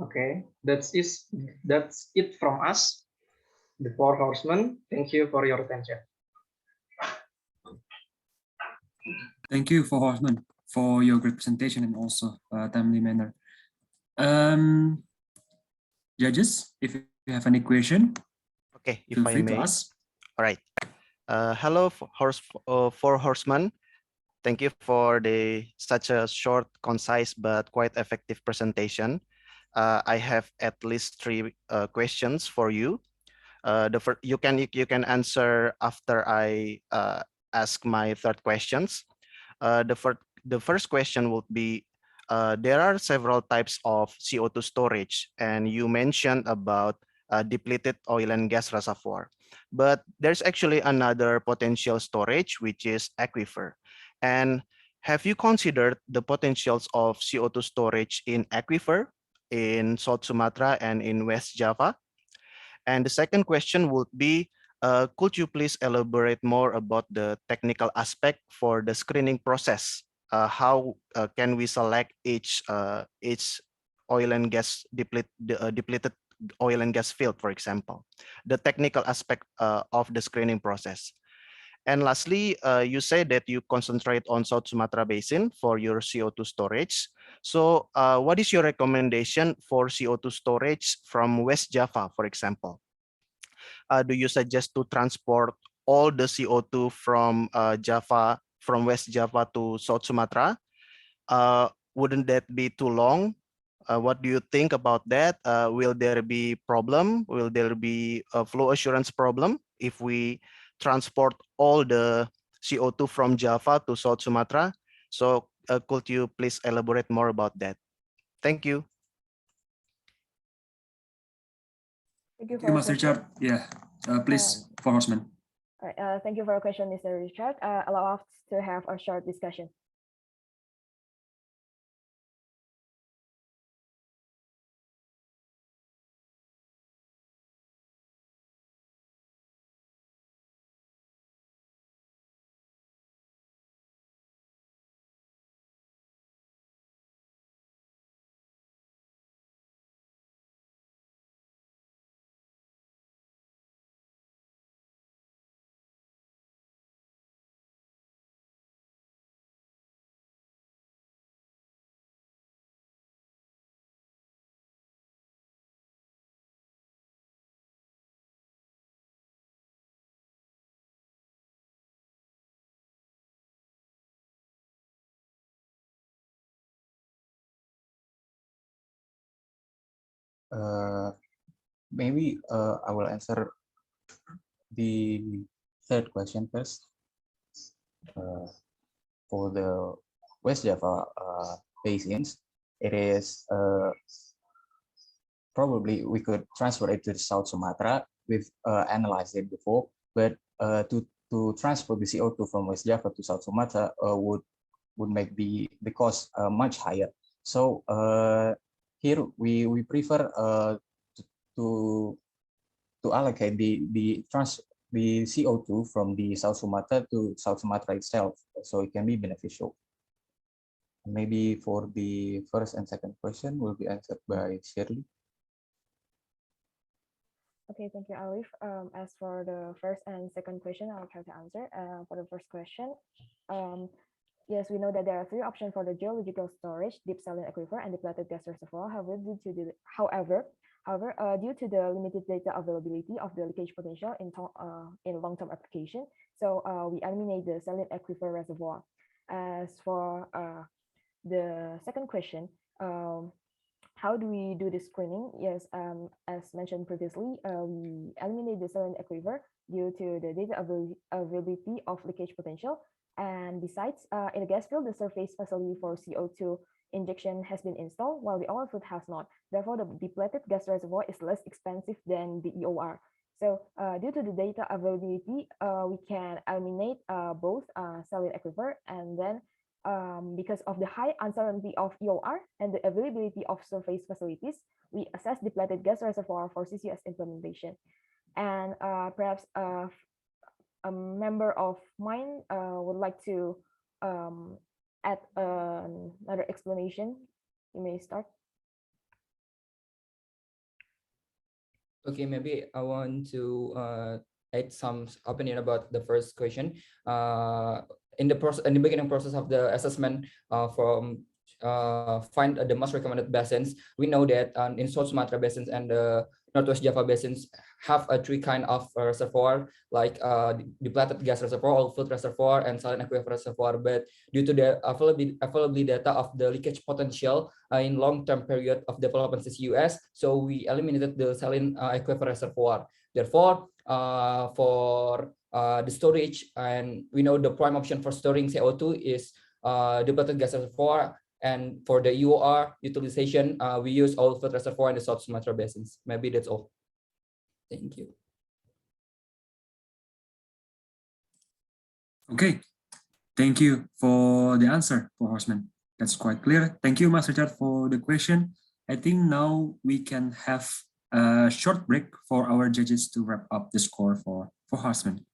Okay, that's it from us, the Four Horsemen. Thank you for your attention. Thank you, Four Horsemen, for your great presentation and also timely manner. Judges, if you have any question, okay, if feel I free may. to ask. All right. Hello, Four Horsemen. Thank you for such a short, concise, but quite effective presentation. I have at least 3 questions for you. The first, you can answer after I ask my third questions. The first question would be, there are several types of CO2 storage, and you mentioned about depleted oil and gas reservoir. But there's actually another potential storage, which is aquifer. And have you considered the potentials of CO2 storage in aquifer in South Sumatra and in West Java? And the second question would be, could you please elaborate more about the technical aspect for the screening process? How can we select each oil and gas depleted oil and gas field, for example, the technical aspect of the screening process? And lastly, you say that you concentrate on South Sumatra Basin for your CO2 storage. So what is your recommendation for CO2 storage from West Java, for example? Do you suggest to transport all the CO2 from West Java to South Sumatra? Wouldn't that be too long? What do you think about that? Will there be problem? Will there be a flow assurance problem if we transport all the CO2 from Java to South Sumatra? So could you please elaborate more about that? Thank you. Thank you Thank you, for Mr. Richard. Yeah, please, for Horseman. All right, thank you for your question, Mr. Richard. Allow us to have a short discussion. Maybe I will answer the third question first. For the West Java basins, it is probably we could transfer it to the South Sumatra. We've analyzed it before, but to transport the CO2 from West Java to South Sumatra would make the cost much higher. So here we prefer to allocate the CO2 from the South Sumatra to South Sumatra itself, so it can be beneficial. Maybe for the first and second question will be answered by Shirley. Okay, thank you, Arif. As for the first and second question, I'll try to answer. For the first question, yes, we know that there are three options for the geological storage: deep saline aquifer and depleted gas reservoir. However, due to the limited data availability of the leakage potential in long-term application, so we eliminate the saline aquifer reservoir. As for the second question, how do we do the screening? Yes, as mentioned previously, we eliminate the saline aquifer due to the data availability of leakage potential. And besides, in the gas field, the surface facility for CO2 injection has been installed, while the oil field has not. Therefore, the depleted gas reservoir is less expensive than the EOR. So due to the data availability, we can eliminate both saline aquifer, and then because of the high uncertainty of EOR and the availability of surface facilities, we assess depleted gas reservoir for CCUS implementation. And perhaps a member of mine would like to add another explanation. You may start. Okay, maybe I want to add some opinion about the first question. In the beginning process of the assessment from find the most recommended basins, we know that in South Sumatra basins and the Northwest Java basins have a three kind of reservoir, like depleted gas reservoir, oil field reservoir, and saline aquifer reservoir. But due to the availability data of the leakage potential in long-term period of development CCUS, so we eliminated the saline aquifer reservoir. Therefore, for the storage, and we know the prime option for storing CO2 is depleted gas reservoir. And for the EOR utilization, we use oil field reservoir in the South Sumatra basins. Maybe that's all. Thank you. Okay, thank you for the answer for Horseman. That's quite clear. Thank you, Mas Richard, for the question. I think now we can have a short break for our judges to wrap up the score for Horseman.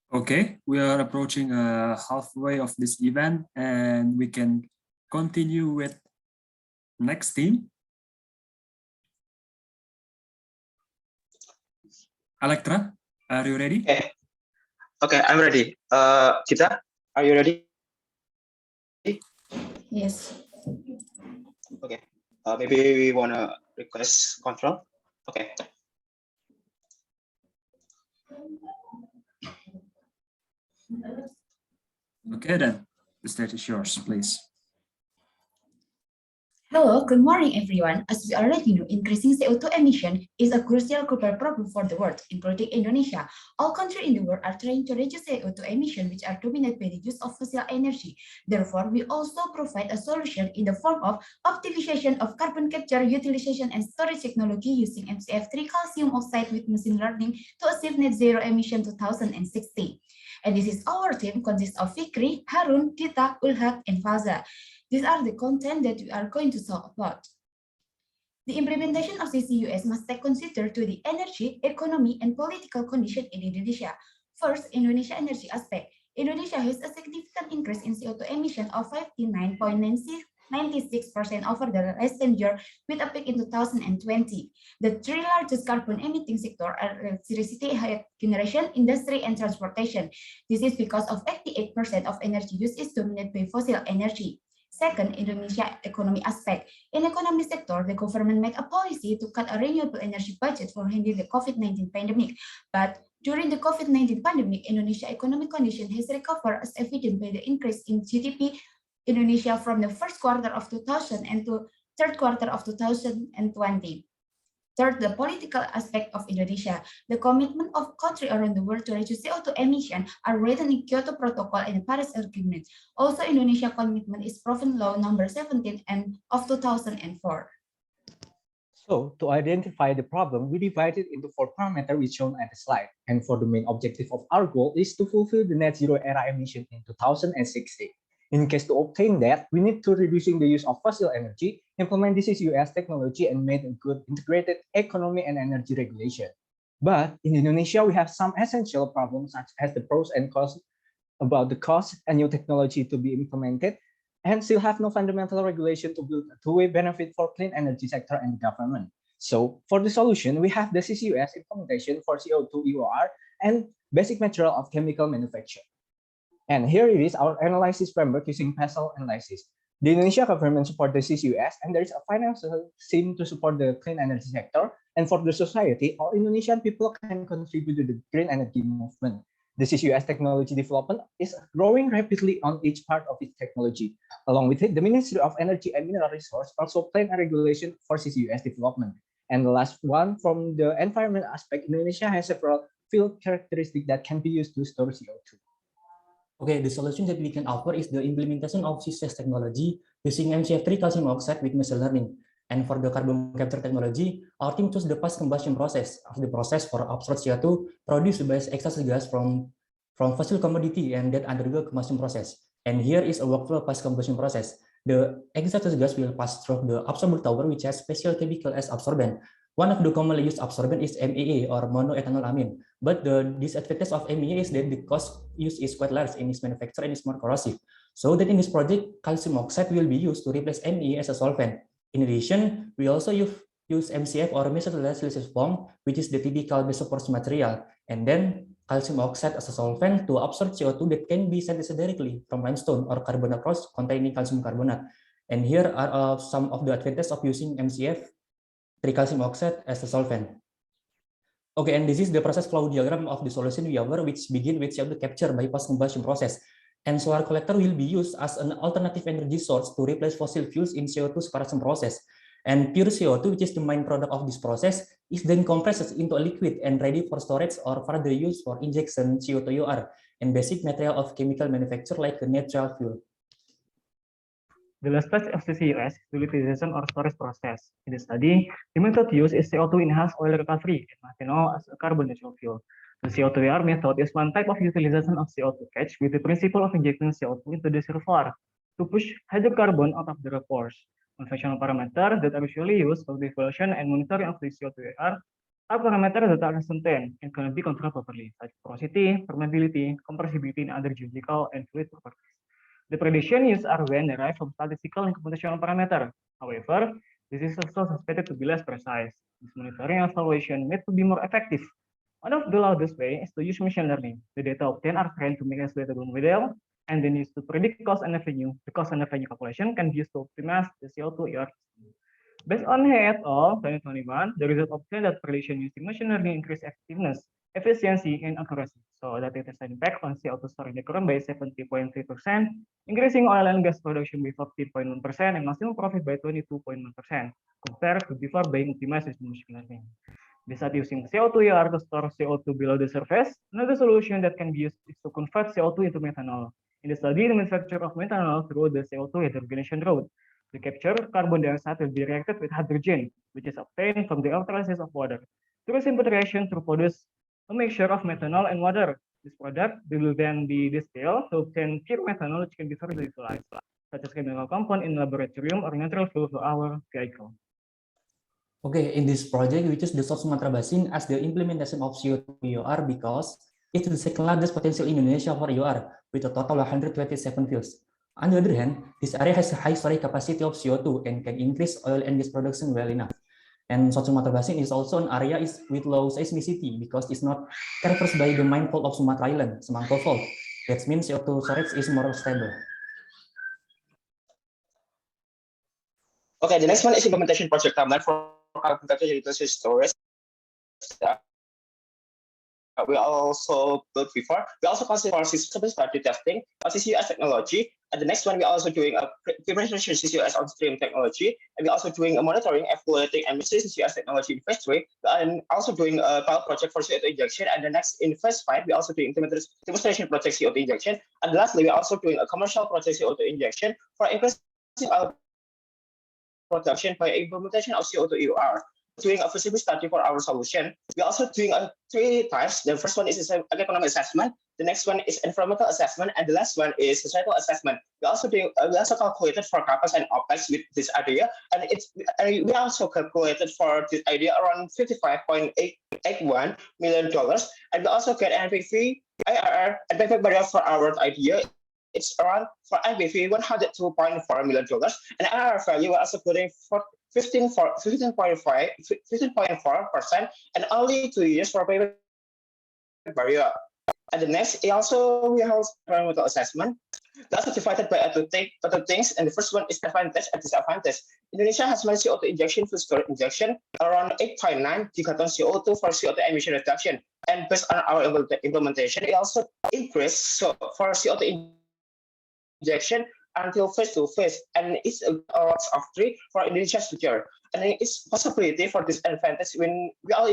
Okay, we are approaching halfway of this event and we can continue with next team. Electra, are you ready? Okay, I'm ready. Kita, are you ready? Yes. Okay. Maybe we want to request control. Okay. Okay, then the stage is yours, please. Hello, good morning, everyone. As we already know, increasing CO2 emission is a crucial global problem for the world, including Indonesia. All countries in the world are trying to reduce CO2 emission, which are dominated by the use of fossil energy. Therefore, we also provide a solution in the form of optimization of carbon capture, utilization, and storage technology using MCF3 calcium oxide with machine learning to achieve net zero emission 2060. And this is our team consists of Fikri, Harun, Dita, Ulhak, and Faza. These are the content that we are going to talk about. The implementation of CCUS must take consider to the energy, economy, and political condition in Indonesia. First, Indonesia energy aspect. Indonesia has a significant increase in CO2 emission of 59.96% over the last 10 years, with a peak in 2020. The three largest carbon emitting sectors are electricity generation, industry, and transportation. This is because of 88% of energy use is dominated by fossil energy. Second, Indonesia economy aspect. In economy sector, the government made a policy to cut a renewable energy budget for handling the COVID-19 pandemic. But during the COVID-19 pandemic, Indonesia economic condition has recovered as evident by the increase in GDP Indonesia from the first quarter of 2000 and to third quarter of 2020. Third, the political aspect of Indonesia. The commitment of countries around the world to reduce CO2 emission are written in Kyoto Protocol and the Paris Agreement. Also, Indonesia commitment is proven law number 17 and of 2004. So, to identify the problem, we divided into 4 parameters which shown at the slide. And for the main objective of our goal is to fulfill the net zero era emission in 2060. In case to obtain that, we need to reducing the use of fossil energy, implement this CCUS technology, and make a good integrated economy and energy regulation. But in Indonesia, we have some essential problems such as the pros and cons about the cost and new technology to be implemented, and still have no fundamental regulation to build a two-way benefit for clean energy sector and the government. So for the solution, we have the CCUS implementation for CO2 EOR and basic material of chemical manufacture. And here it is our analysis framework using PESEL analysis. The Indonesia government support the CCUS, and there is a financial scheme to support the clean energy sector. And for the society, all Indonesian people can contribute to the green energy movement. The CCUS technology development is growing rapidly on each part of its technology. Along with it, the Ministry of Energy and Mineral Resources also plan a regulation for CCUS development. And the last one, from the environment aspect, Indonesia has several field characteristics that can be used to store CO2. Okay, the solution that we can offer is the implementation of CCS technology using MCF3 calcium oxide with machine learning. And for the carbon capture technology, our team chose the fast combustion process as the process for absorbed CO2 produced by exhaust gas from fossil commodity and that undergo combustion process. And here is a workflow fast combustion process. The exhaust gas will pass through the absorber tower, which has special chemical as absorbent. One of the commonly used absorbent is MEA or monoethanolamine. But the disadvantage of MEA is that the cost used is quite large in its manufacture and is more corrosive. So that in this project, calcium oxide will be used to replace MEA as a solvent. In addition, we also use MCF or mesothelate siliceous foam, which is the typical mesoporous material, and then calcium oxide as a solvent to absorb CO2 that can be synthesized directly from limestone or carbonate rocks containing calcium carbonate. And here are some of the advantages of using MCF, tricalcium oxide as a solvent. Okay, and this is the process flow diagram of the solution we offer, which begin with CO2 capture by fast combustion process. And solar collector will be used as an alternative energy source to replace fossil fuels in CO2 separation process. And pure CO2, which is the main product of this process, is then compressed into a liquid and ready for storage or further use for injection CO2 UR and basic material of chemical manufacture like a natural fuel. The last stage of CCUS is the utilization or storage process. In the study, the method used is CO2 enhanced oil recovery, methanol as a carbon neutral fuel. The CO2 ER method is one type of utilization of CO2 catch with the principle of injecting CO2 into the reservoir to push hydrocarbon out of the reservoirs. Conventional parameters that are usually used for the evaluation and monitoring of the CO2 ER are parameters that are ascertained and cannot be controlled properly, such as porosity, permeability, compressibility, and other geological and fluid properties. The prediction used are when derived from statistical and computational parameters. However, this is also suspected to be less precise. This monitoring and evaluation need to be more effective. One of the loudest way is to use machine learning. The data obtained are trained to make a relatable model, and then used to predict cost and revenue. The cost and revenue calculation can be used to optimize the CO2 ER. Based on Hay et al. 2021, the result obtained that prediction using machine learning increased effectiveness, efficiency, and accuracy. So that it has an impact on CO2 storage decline by 70.3%, increasing oil and gas production by 40.1%, and maximum profit by 22.1%, compared to before being optimized with machine learning. Besides using CO2 ER to store CO2 below the surface, another solution that can be used is to convert CO2 into methanol. In the study, the manufacture of methanol through the CO2 hydrogenation route. To capture carbon dioxide will be reacted with hydrogen, which is obtained from the electrolysis of water. Through simple reaction to produce a mixture of methanol and water. This product will then be distilled to obtain pure methanol, which can be further utilized, such as chemical compound in laboratorium or natural fuel for our vehicle. Okay, in this project, we choose the South Sumatra Basin as the implementation of CO2 EOR because it's the second largest potential in Indonesia for EOR, with a total of 127 fields. On the other hand, this area has a high storage capacity of CO2 and can increase oil and gas production well enough. And South Sumatra Basin is also an area with low seismicity because it's not characterized by the main fault of Sumatra Island, Semangko Fault. That means CO2 storage is more stable. Okay, the next one is implementation project timeline for carbon capture utilization storage. We also built before. We also consider system study testing CCUS technology. And the next one, we're also doing a preparation CCUS on stream technology. And we're also doing a monitoring, evaluating, and measuring CCUS technology in phase 3. And also doing a pilot project for CO2 injection. And the next, in phase 5, we're also doing demonstration project CO2 injection. And lastly, we're also doing a commercial project CO2 injection for increasing production by implementation of CO2 EOR. Doing a feasibility study for our solution. We're also doing 3 types. The first one is economic assessment. The next one is environmental assessment, and the last one is societal assessment. We also calculated for CAPEX and OPEX with this idea, and we also calculated for this idea around $55.81 million, and we also get NPV IRR and payback barrier for our idea, it's around for IBV $102.4 million, and IRR value we're also putting for 15.4%, and only 2 years for payback barrier. And the next, we have environmental assessment. That's divided by other things, and the first one is advantage and disadvantage. Indonesia has managed CO2 injection to storage injection around 8.9 gigaton CO2 for CO2 emission reduction. And based on our implementation, we also increased for CO2 injection until phase to phase, and it's a lot of three for Indonesia's future. And it's possibility for this advantage when we are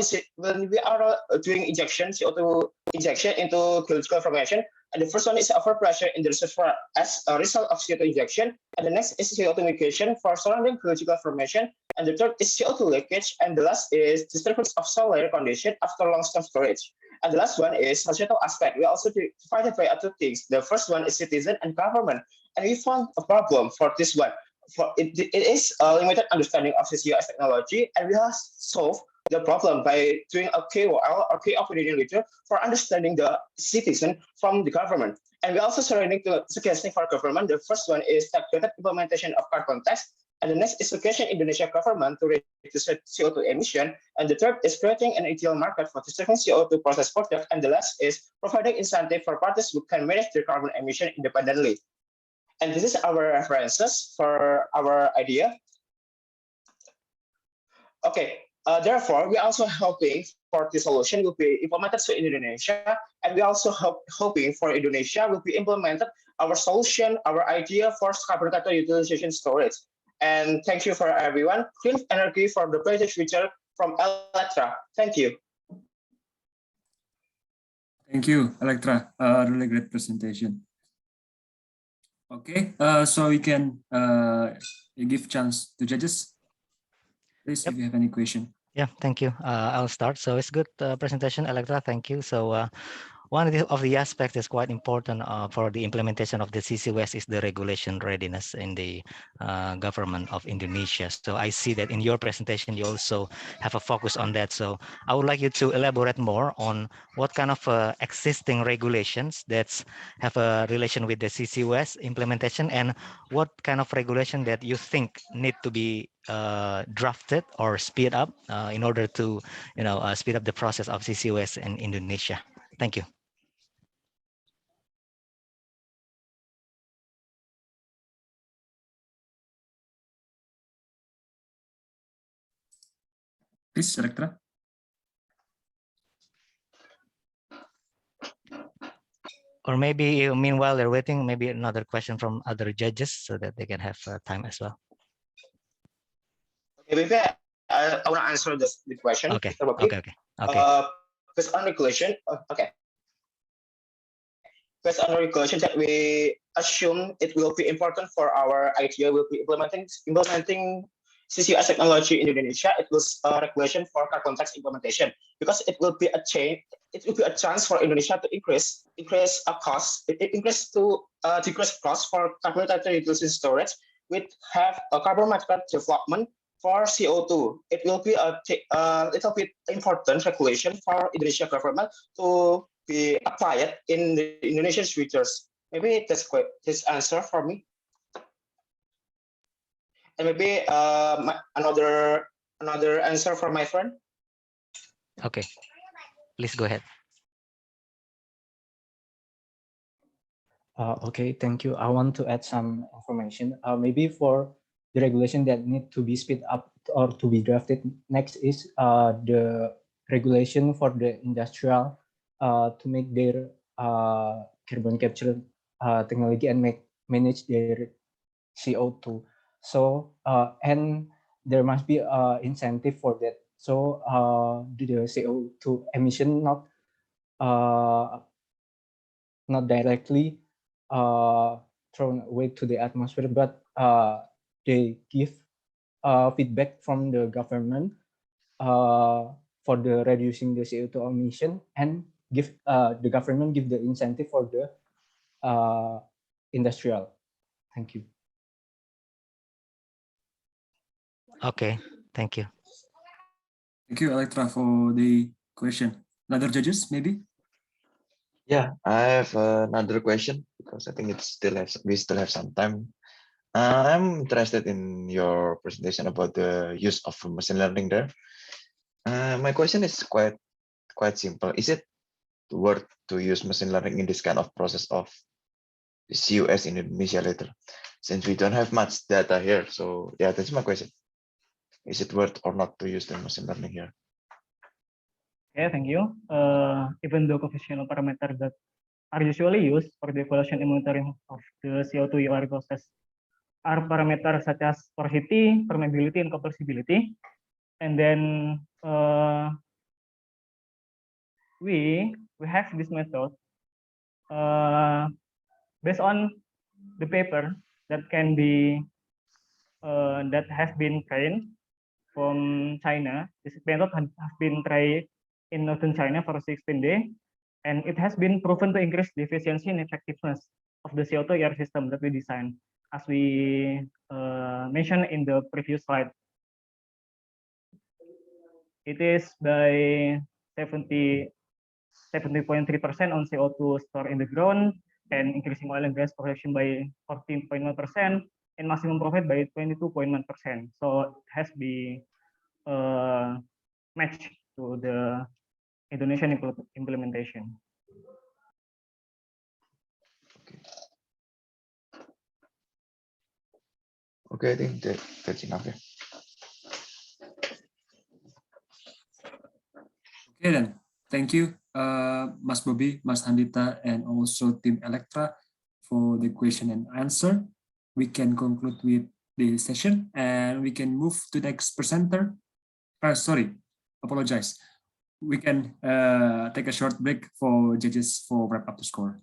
doing injection CO2 injection into geological formation. And the first one is overpressure in the reservoir as a result of CO2 injection, and the next is CO2 migration for surrounding geological formation, and the third is CO2 leakage, and the last is disturbance of soil layer condition after long-term storage. And the last one is societal aspect. We also divided by other things. The first one is citizen and government, and we found a problem for this one. It is a limited understanding of CCUS technology, and we have solved the problem by doing a KOL or key opinion leader for understanding the citizen from the government. And we also suggesting for government. The first one is targeted implementation of carbon tax, and the next is suggestion Indonesia government to reduce CO2 emission, and the third is creating an ideal market for distributing CO2 process product, and the last is providing incentive for parties who can manage their carbon emission independently. And this is our references for our idea. Okay, therefore, we are also hoping for the solution will be implemented to Indonesia, and we also hoping for Indonesia will be implemented our solution, our idea for Capture Utilization Storage. And thank you for everyone. Clean energy for the brighter future from Electra. Thank you. Thank you, Electra. Really great presentation. Okay, so we can give chance to judges. Please, if you have any question. Yeah, thank you. I'll start. So it's good presentation, Electra. Thank you. So one of the aspects is quite important for the implementation of the CCUS is the regulation readiness in the government of Indonesia. So I see that in your presentation, you also have a focus on that. So I would like you to elaborate more on what kind of existing regulations that have a relation with the CCUS implementation, and what kind of regulation that you think need to be drafted or speed up in order to, speed up the process of CCUS in Indonesia. Thank you. Please, Electra. Or maybe meanwhile they're waiting, maybe another question from other judges so that they can have time as well. Okay, maybe I want to answer the question. Okay. Okay. Based on regulation, okay. Based on the regulation that we assume it will be important for our idea will be implementing CCUS technology in Indonesia. It was a regulation for carbon tax implementation, because it will be a change. It will be a chance for Indonesia to decrease cost for carbon utilization storage, which have a carbon market development for CO2. It will be a little bit important regulation for Indonesia government to be applied in the Indonesian futures. Maybe that's this answer for me. And maybe another answer from my friend. Okay, please go ahead. Okay, thank you. I want to add some information. Maybe for the regulation that need to be speed up or to be drafted next is the regulation for the industrial to make their carbon capture technology and manage their CO2. So and there must be incentive for that. So the CO2 emission not directly thrown away to the atmosphere, but they give feedback from the government for the reducing the CO2 emission, and give the government give the incentive for the industrial. Thank you. Okay, thank you. Thank you, Electra, for the question. Other judges, maybe? Yeah, I have another question because I think we still have some time. I'm interested in your presentation about the use of machine learning there. My question is quite simple. Is it worth to use machine learning in this kind of process of CUS in Indonesia later, since we don't have much data here? So yeah, that's my question. Is it worth or not to use the machine learning here? Okay, thank you. Even though coefficient parameters that are usually used for the evaluation and monitoring of the CO2 EOR process are parameters such as porosity, permeability, and compressibility. And then we have this method based on the paper that can be that has been trained from China. This method has been tried in northern China for 16 days, and it has been proven to increase the efficiency and effectiveness of the CO2 ER system that we designed, as we mentioned in the previous slide. It is by 70.3% on CO2 stored in the ground, and increasing oil and gas production by 14.1%, and maximum profit by 22.1%. So it has been matched to the Indonesian implementation. Okay, I think that's enough. Yeah. Okay then, thank you, Mas Bobby, Mas Handita, and also Team Electra for the question and answer. We can conclude with the session and we can move to the next presenter. Sorry, apologize. We can take a short break for judges for wrap up the score.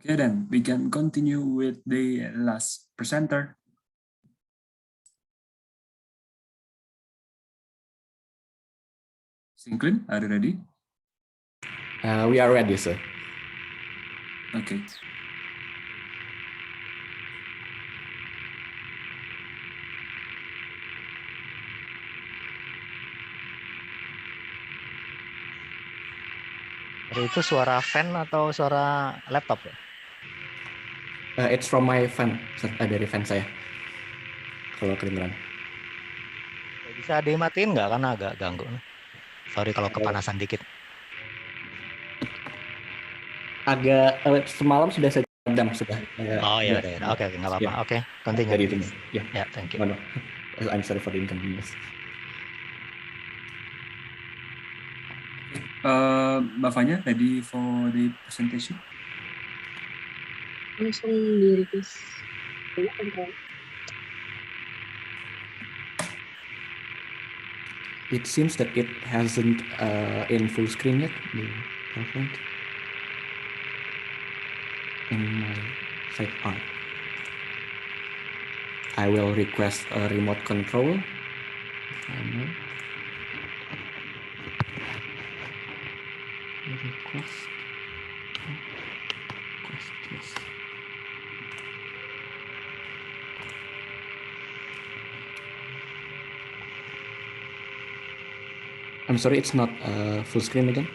Okay, then we can continue with the last presenter. Sinklin, are you ready? We are ready, sir. Okay. Itu suara fan atau suara laptop ya? It's from my fan, dari fan saya. Kalau kedengeran. Bisa dimatiin nggak? Karena agak ganggu. Sorry kalau kepanasan dikit. Agak semalam sudah saya redam sudah. Oh iya, oke, nggak apa-apa. Oke, continue. Dari itu, ya. Ya, thank you. Oh, no. I'm sorry for the inconvenience. Mbak Fanya, ready for the presentation? Langsung di-request. It seems that it hasn't in full screen yet, the PowerPoint. In my side part. I will request a remote control. Request yes. I'm sorry, it's not full screen again.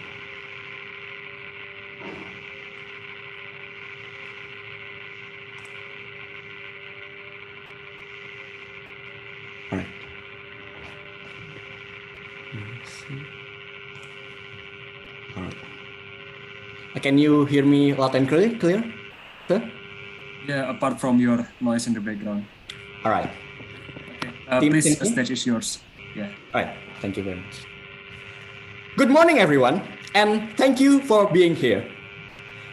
All right. Let's see. All right. Can you hear me loud and clear? Sir? Yeah, apart from your noise in the background. All right. Okay. Please, the stage is yours. Yeah. All right. Thank you very much. Good morning, everyone, and thank you for being here.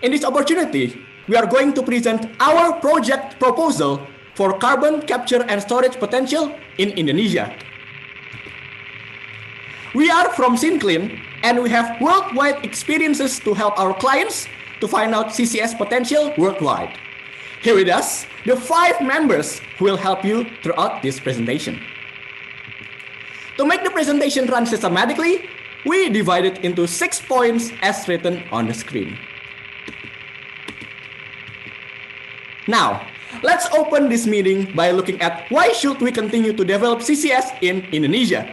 In this opportunity, we are going to present our project proposal for carbon capture and storage potential in Indonesia. We are from Synclean, and we have worldwide experiences to help our clients to find out CCS potential worldwide. Here with us, the 5 members who will help you throughout this presentation. To make the presentation run systematically, we divide it into 6 points as written on the screen. Now, let's open this meeting by looking at why should we continue to develop CCS in Indonesia.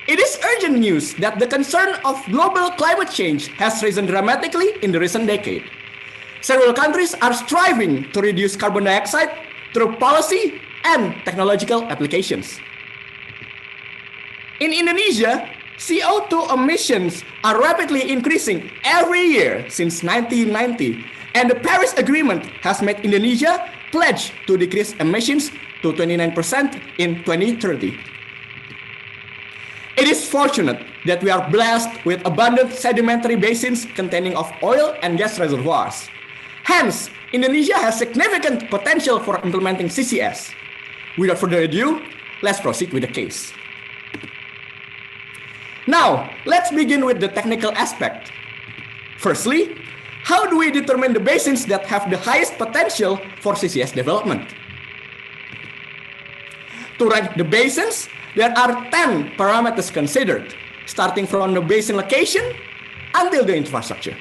It is urgent news that the concern of global climate change has risen dramatically in the recent decade. Several countries are striving to reduce carbon dioxide through policy and technological applications. In Indonesia, CO2 emissions are rapidly increasing every year since 1990, and the Paris Agreement has made Indonesia pledge to decrease emissions to 29% in 2030. It is fortunate that we are blessed with abundant sedimentary basins containing of oil and gas reservoirs. Hence, Indonesia has significant potential for implementing CCS. Without further ado, let's proceed with the case. Now, let's begin with the technical aspect. Firstly, how do we determine the basins that have the highest potential for CCS development? To rank the basins, there are 10 parameters considered, starting from the basin location until the infrastructure.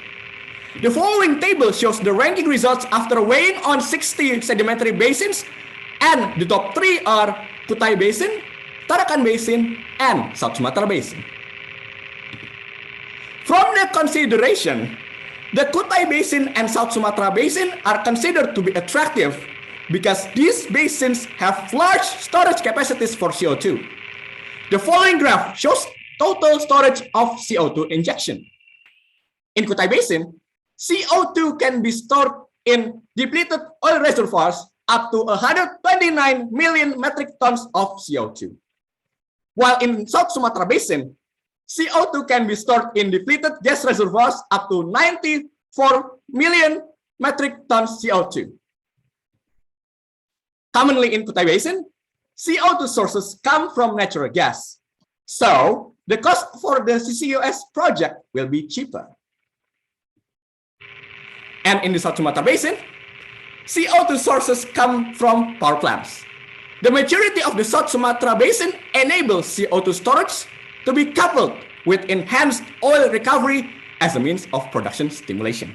The following table shows the ranking results after weighing on 60 sedimentary basins, and the top 3 are Kutai Basin, Tarakan Basin, and South Sumatra Basin. From the consideration, the Kutai Basin and South Sumatra Basin are considered to be attractive because these basins have large storage capacities for CO2. The following graph shows total storage of CO2 injection. In Kutai Basin, CO2 can be stored in depleted oil reservoirs up to 129 million metric tons of CO2. While in South Sumatra Basin, CO2 can be stored in depleted gas reservoirs up to 94 million metric tons CO2. Commonly in Kutai Basin, CO2 sources come from natural gas. So, the cost for the CCUS project will be cheaper. And in the South Sumatra Basin, CO2 sources come from power plants. The majority of the South Sumatra Basin enables CO2 storage to be coupled with enhanced oil recovery as a means of production stimulation.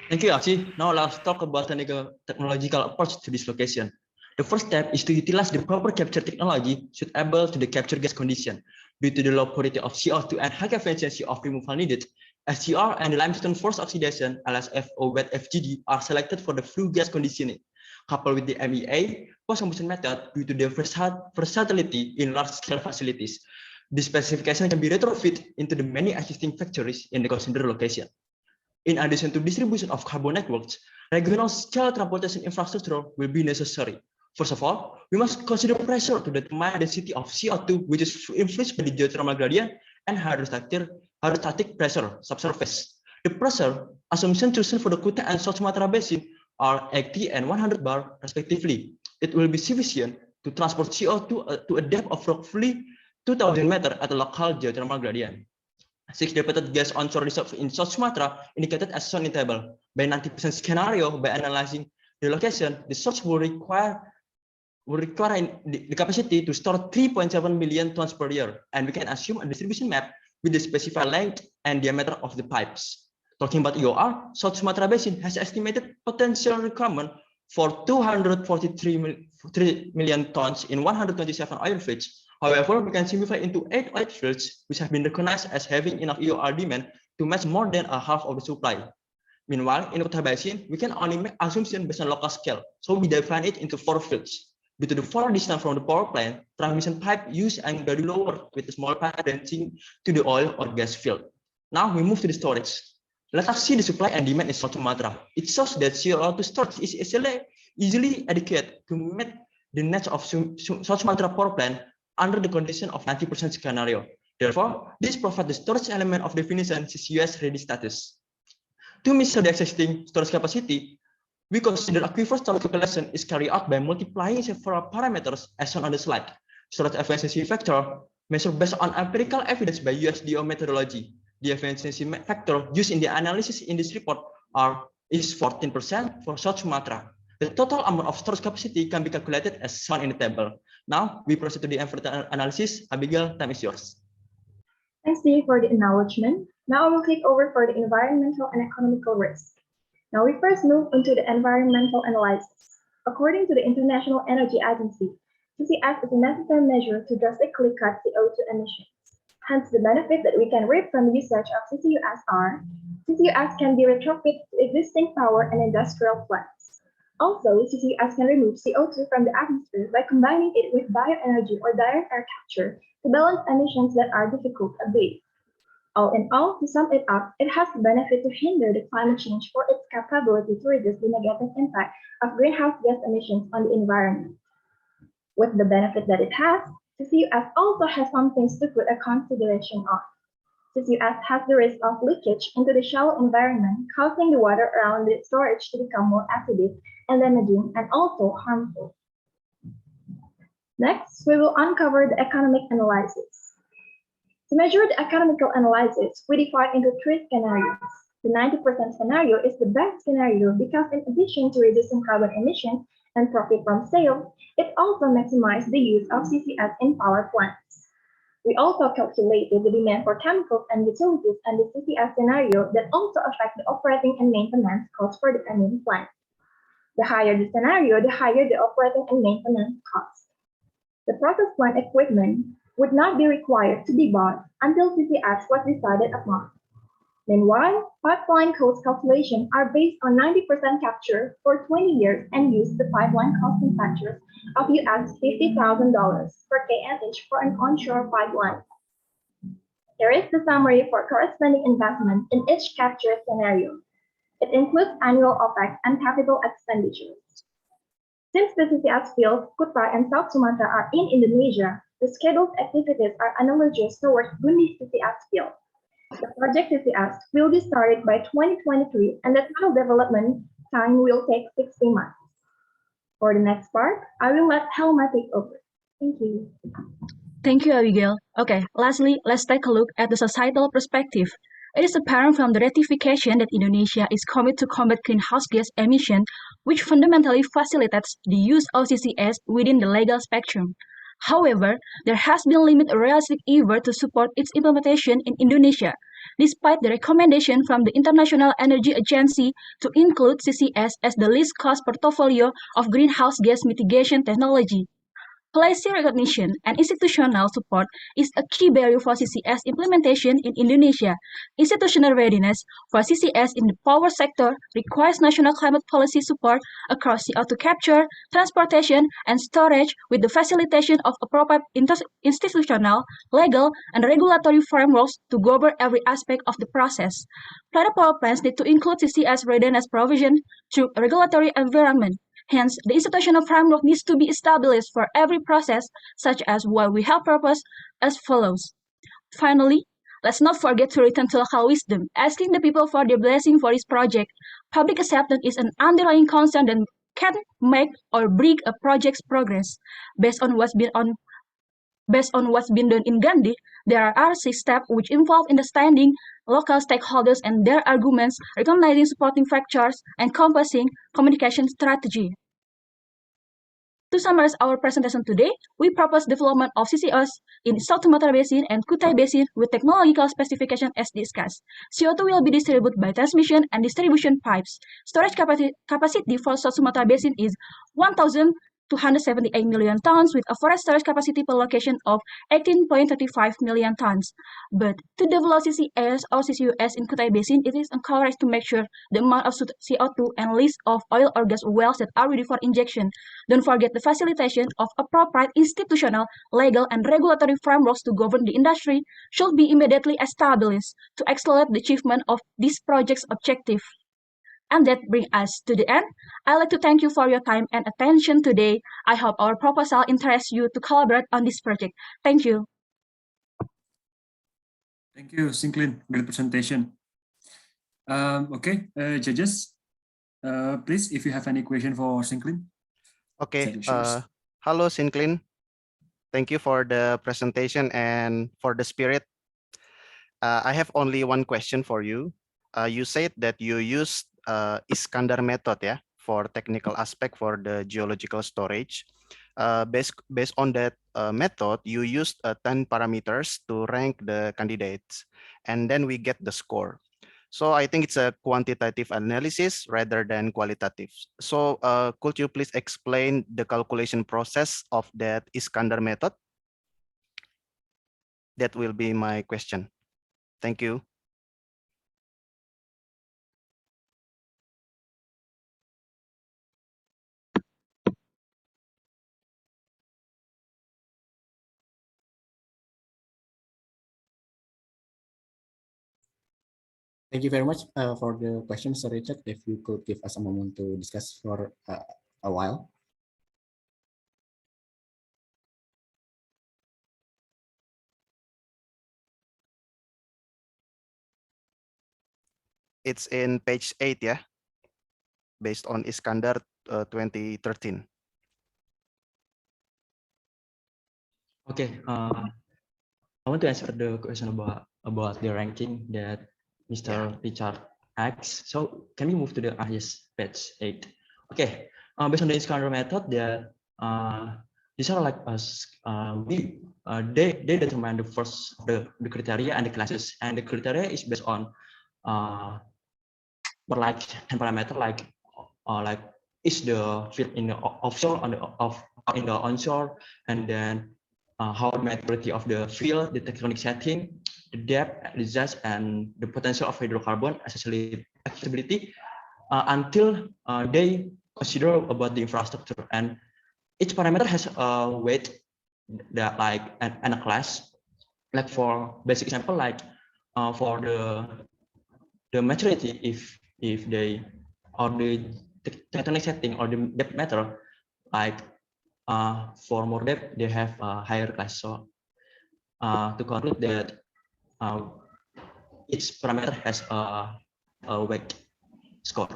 Thank you, Akshay. Now let's talk about technological approach to this location. The first step is to utilize the proper capture technology suitable to the capture gas condition. Due to the low purity of CO2 and high efficiency of removal needed, SGR and the limestone forced oxidation, LSF or wet FGD, are selected for the flue gas conditioning. Coupled with the MEA post-combustion method due to their versatility in large-scale facilities. This specification can be retrofit into the many existing factories in the considered location. In addition to distribution of carbon networks, regional scale transportation infrastructure will be necessary. First of all, we must consider pressure to determine the density of CO2, which is influenced by the geothermal gradient and hydrostatic pressure subsurface. The pressure assumption chosen for the Kuta and South Sumatra Basin are 80 and 100 bar respectively. It will be sufficient to transport CO2 to a depth of roughly 2,000 meters at a local geothermal gradient. 6 depleted gas onshore reserves in South Sumatra indicated as shown in table. By 90% scenario, by analyzing the location, the source will require the capacity to store 3.7 million tons per year, and we can assume a distribution map with the specified length and diameter of the pipes. Talking about EOR, South Sumatra Basin has estimated potential requirement for 243 million tons in 127 oil fields. However, we can simplify into 8 oil fields, which have been recognized as having enough EOR demand to match more than a half of the supply. Meanwhile, in Kuta Basin, we can only make assumptions based on local scale, so we define it into 4 fields. Due to the far distance from the power plant, transmission pipe used and very lower with a small pipe branching to the oil or gas field. Now we move to the storage. Let us see the supply and demand in South Sumatra. It shows that CO2 storage is easily adequate to meet the needs of South Sumatra power plant under the condition of 90% scenario. Therefore, this provides the storage element of definition CCUS ready status. To measure the existing storage capacity, we consider aquifer storage calculation is carried out by multiplying several parameters as shown on the slide. Storage efficiency factor measured based on empirical evidence by USDO methodology. The efficiency factor used in the analysis in this report is 14% for South Sumatra. The total amount of storage capacity can be calculated as shown in the table. Now we proceed to the environmental analysis. Abigail, time is yours. Thanks, Steve, for the acknowledgement. Now I will take over for the environmental and economical risk. Now we first move into the environmental analysis. According to the International Energy Agency, CCS is a necessary measure to drastically cut CO2 emissions. Hence, the benefit that we can reap from the usage of CCUS are: CCUS can be retrofitted to existing power and industrial plants. Also, CCUS can remove CO2 from the atmosphere by combining it with bioenergy or direct air capture to balance emissions that are difficult to abate. All in all, to sum it up, it has the benefit to hinder the climate change for its capability to reduce the negative impact of greenhouse gas emissions on the environment. With the benefit that it has, CCUS also has some things to put a consideration on. CCUS has the risk of leakage into the shallow environment, causing the water around the storage to become more acidic and damaging and also harmful. Next, we will uncover the economic analysis. To measure the economical analysis, we divide into 3 scenarios. The 90% scenario is the best scenario because in addition to reducing carbon emissions and profit from sales, it also maximizes the use of CCS in power plants. We also calculated the demand for chemicals and utilities and the CCS scenario that also affect the operating and maintenance costs for the main plant. The higher the scenario, the higher the operating and maintenance costs. The process plant equipment would not be required to be bought until CCS was decided upon. Meanwhile, pipeline cost calculations are based on 90% capture for 20 years and use the pipeline costing factors of $50,000 per km for an onshore pipeline. Here is the summary for corresponding investment in each capture scenario. It includes annual OPEX and capital expenditures. Since the CCS fields, Kuta and South Sumatra are in Indonesia, the scheduled activities are analogous towards Gundi CCS field. The project CCS will be started by 2023 and the total development time will take 60 months. For the next part, I will let Helma take over. Thank you. Thank you, Abigail. Okay, lastly, let's take a look at the societal perspective. It is apparent from the ratification that Indonesia is committed to combat greenhouse gas emission, which fundamentally facilitates the use of CCS within the legal spectrum. However, there has been limited realistic effort to support its implementation in Indonesia, despite the recommendation from the International Energy Agency to include CCS as the least cost portfolio of greenhouse gas mitigation technology. Policy recognition and institutional support is a key barrier for CCS implementation in Indonesia. Institutional readiness for CCS in the power sector requires national climate policy support across CO2 capture, transportation, and storage with the facilitation of appropriate institutional, legal, and regulatory frameworks to govern every aspect of the process. Planned power plants need to include CCS readiness provision through a regulatory environment. Hence, the institutional framework needs to be established for every process, such as what we have proposed as follows. Finally, let's not forget to return to local wisdom, asking the people for their blessing for this project. Public acceptance is an underlying concern that can make or break a project's progress. Based on what's been done in Gandhi, there are 6 steps which involve understanding local stakeholders and their arguments, recognizing supporting factors, and compassing communication strategy. To summarize our presentation today, we propose development of CCUS in South Sumatra Basin and Kutai Basin with technological specification as discussed. CO2 will be distributed by transmission and distribution pipes. Storage capacity for South Sumatra Basin is 1,278 million tons with a forest storage capacity per location of 18.35 million tons. But to develop CCS or CCUS in Kutai Basin, it is encouraged to make sure the amount of CO2 and list of oil or gas wells that are ready for injection. Don't forget the facilitation of appropriate institutional, legal, and regulatory frameworks to govern the industry should be immediately established to accelerate the achievement of this project's objective. And that brings us to the end. I'd like to thank you for your time and attention today. I hope our proposal interests you to collaborate on this project. Thank you. Thank you, Sinklin. Great presentation. Okay, judges, please, if you have any question for Sinklin. Okay. Hello, Sinklin. Thank you for the presentation and for the spirit. I have only one question for you. You said that you used Iskandar method, yeah, for technical aspect for the geological storage. Based on that method, you used 10 parameters to rank the candidates, and then we get the score. So I think it's a quantitative analysis rather than qualitative. So could you please explain the calculation process of that Iskandar method? That will be my question. Thank you. Thank you very much for the question, Sir Richard. If you could give us a moment to discuss for a while. It's in page 8, yeah, based on Iskandar 2013. Okay, I want to answer the question about the ranking that Mr. Richard asked. So can we move to the page 8? Okay, based on the Iskandar method, that these are like us. They determine the first the criteria and the classes, and the criteria is based on like 10 parameter like is the field in the offshore on the in the onshore, and then how the maturity of the field, the tectonic setting, the depth, the size, and the potential of hydrocarbon, accessibility, until they consider about the infrastructure. And each parameter has a weight that like and a class. Like for basic example, like for the maturity, if they or the tectonic setting or the depth matter, like for more depth they have a higher class. So to conclude that each parameter has a weight score.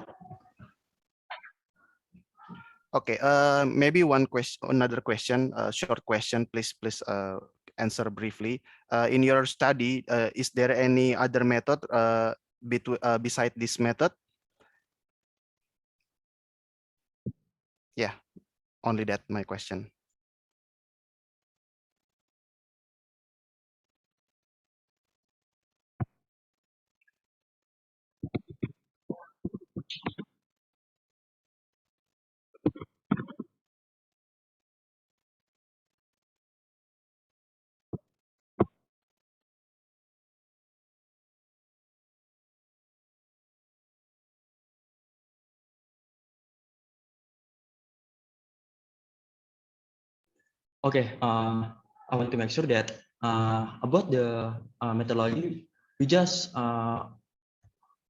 Okay, maybe one question, another question, short question, please answer briefly. In your study, is there any other method beside this method? Yeah, only that my question. Okay, I want to make sure that about the methodology,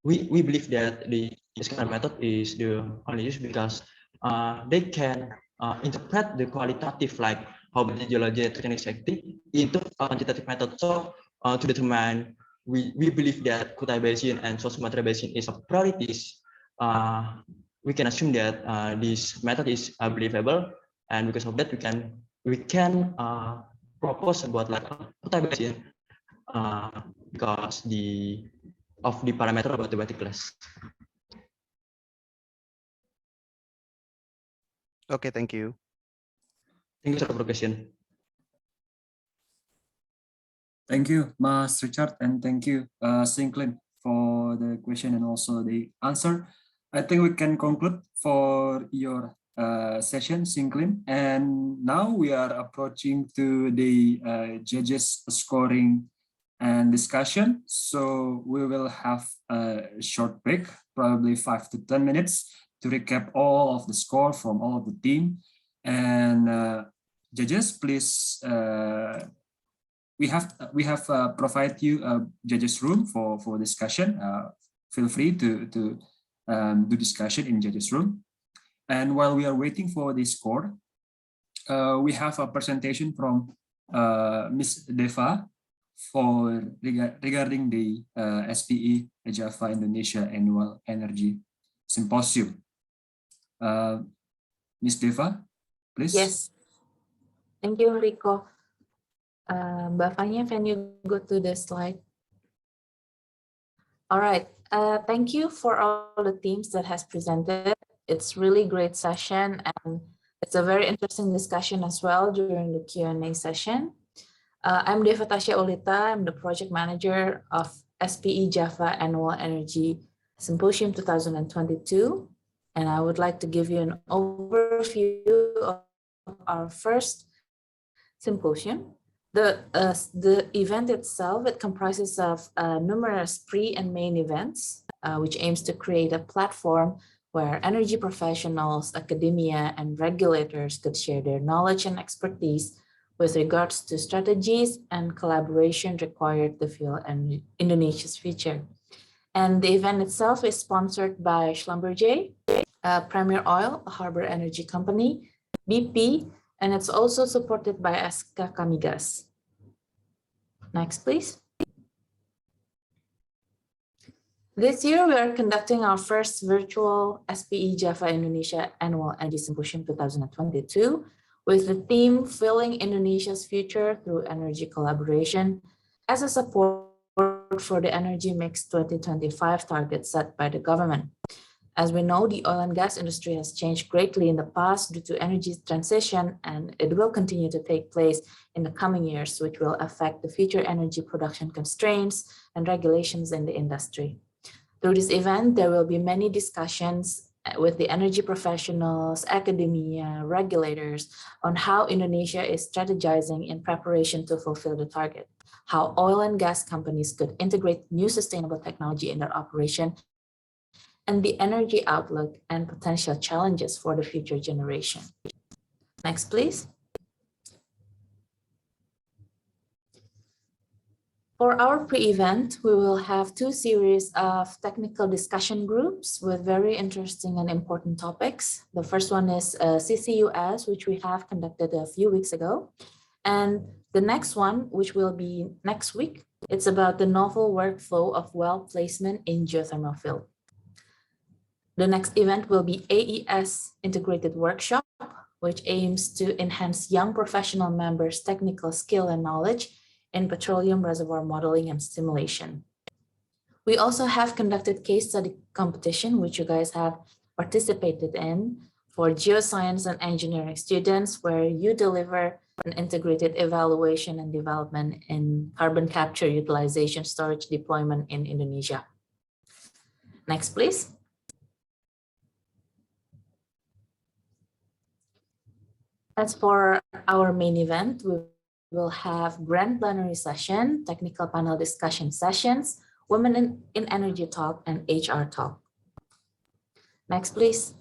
we believe that this kind of method is the only use because they can interpret the qualitative, like how the geology technique is acting, into a quantitative method. So to determine, we believe that Kutai Basin and South Sumatra Basin is of priorities. We can assume that this method is believable, and because of that, we can propose about like Kutai Basin because of the parameter about the Baltic class. Okay, thank you. Thank you, sir, for the question. Thank you, Mas Richard, and thank you, Sinklin, for the question and also the answer. I think we can conclude for your session, Sinklin. And now we are approaching to the judges scoring and discussion. So we will have a short break, probably 5 to 10 minutes, to recap all of the score from all of the team. And judges, please, we have provided you a judges room for discussion. Feel free to do discussion in judges room. And while we are waiting for the score, we have a presentation from Ms. Deva regarding the SPE Java Indonesia Annual Energy Symposium. Ms. Deva, please. Yes. Thank you, Rico. Mbak Fanya, can you go to the slide? All right. Thank you for all the teams that has presented. It's really great session, and it's a very interesting discussion as well during the Q&A session. I'm Deva Tasya Olita. I'm the project manager of SPE Java Annual Energy Symposium 2022. And I would like to give you an overview of our first symposium. The event itself, it comprises of numerous pre and main events, which aims to create a platform where energy professionals, academia, and regulators could share their knowledge and expertise with regards to strategies and collaboration required to fuel Indonesia's future. And the event itself is sponsored by Schlumberger, Premier Oil, a harbor energy company, BP, and it's also supported by SK Kamigas. Next, please. This year, we are conducting our first virtual SPE Java Indonesia Annual Energy Symposium 2022 with the theme Filling Indonesia's Future Through Energy Collaboration as a support for the Energy Mix 2025 target set by the government. As we know, the oil and gas industry has changed greatly in the past due to energy transition, and it will continue to take place in the coming years, which will affect the future energy production constraints and regulations in the industry. Through this event, there will be many discussions with the energy professionals, academia, regulators on how Indonesia is strategizing in preparation to fulfill the target, how oil and gas companies could integrate new sustainable technology in their operation, and the energy outlook and potential challenges for the future generation. Next, please. For our pre-event, we will have 2 series of technical discussion groups with very interesting and important topics. The first one is CCUS, which we have conducted a few weeks ago. And the next one, which will be next week, it's about the novel workflow of well placement in geothermal field. The next event will be AES Integrated Workshop, which aims to enhance young professional members' technical skill and knowledge in petroleum reservoir modeling and simulation. We also have conducted case study competition, which you guys have participated in, for geoscience and engineering students, where you deliver an integrated evaluation and development in carbon capture utilization storage deployment in Indonesia. Next, please. As for our main event, we will have grand plenary session, technical panel discussion sessions, women in energy talk, and HR talk. Next, please.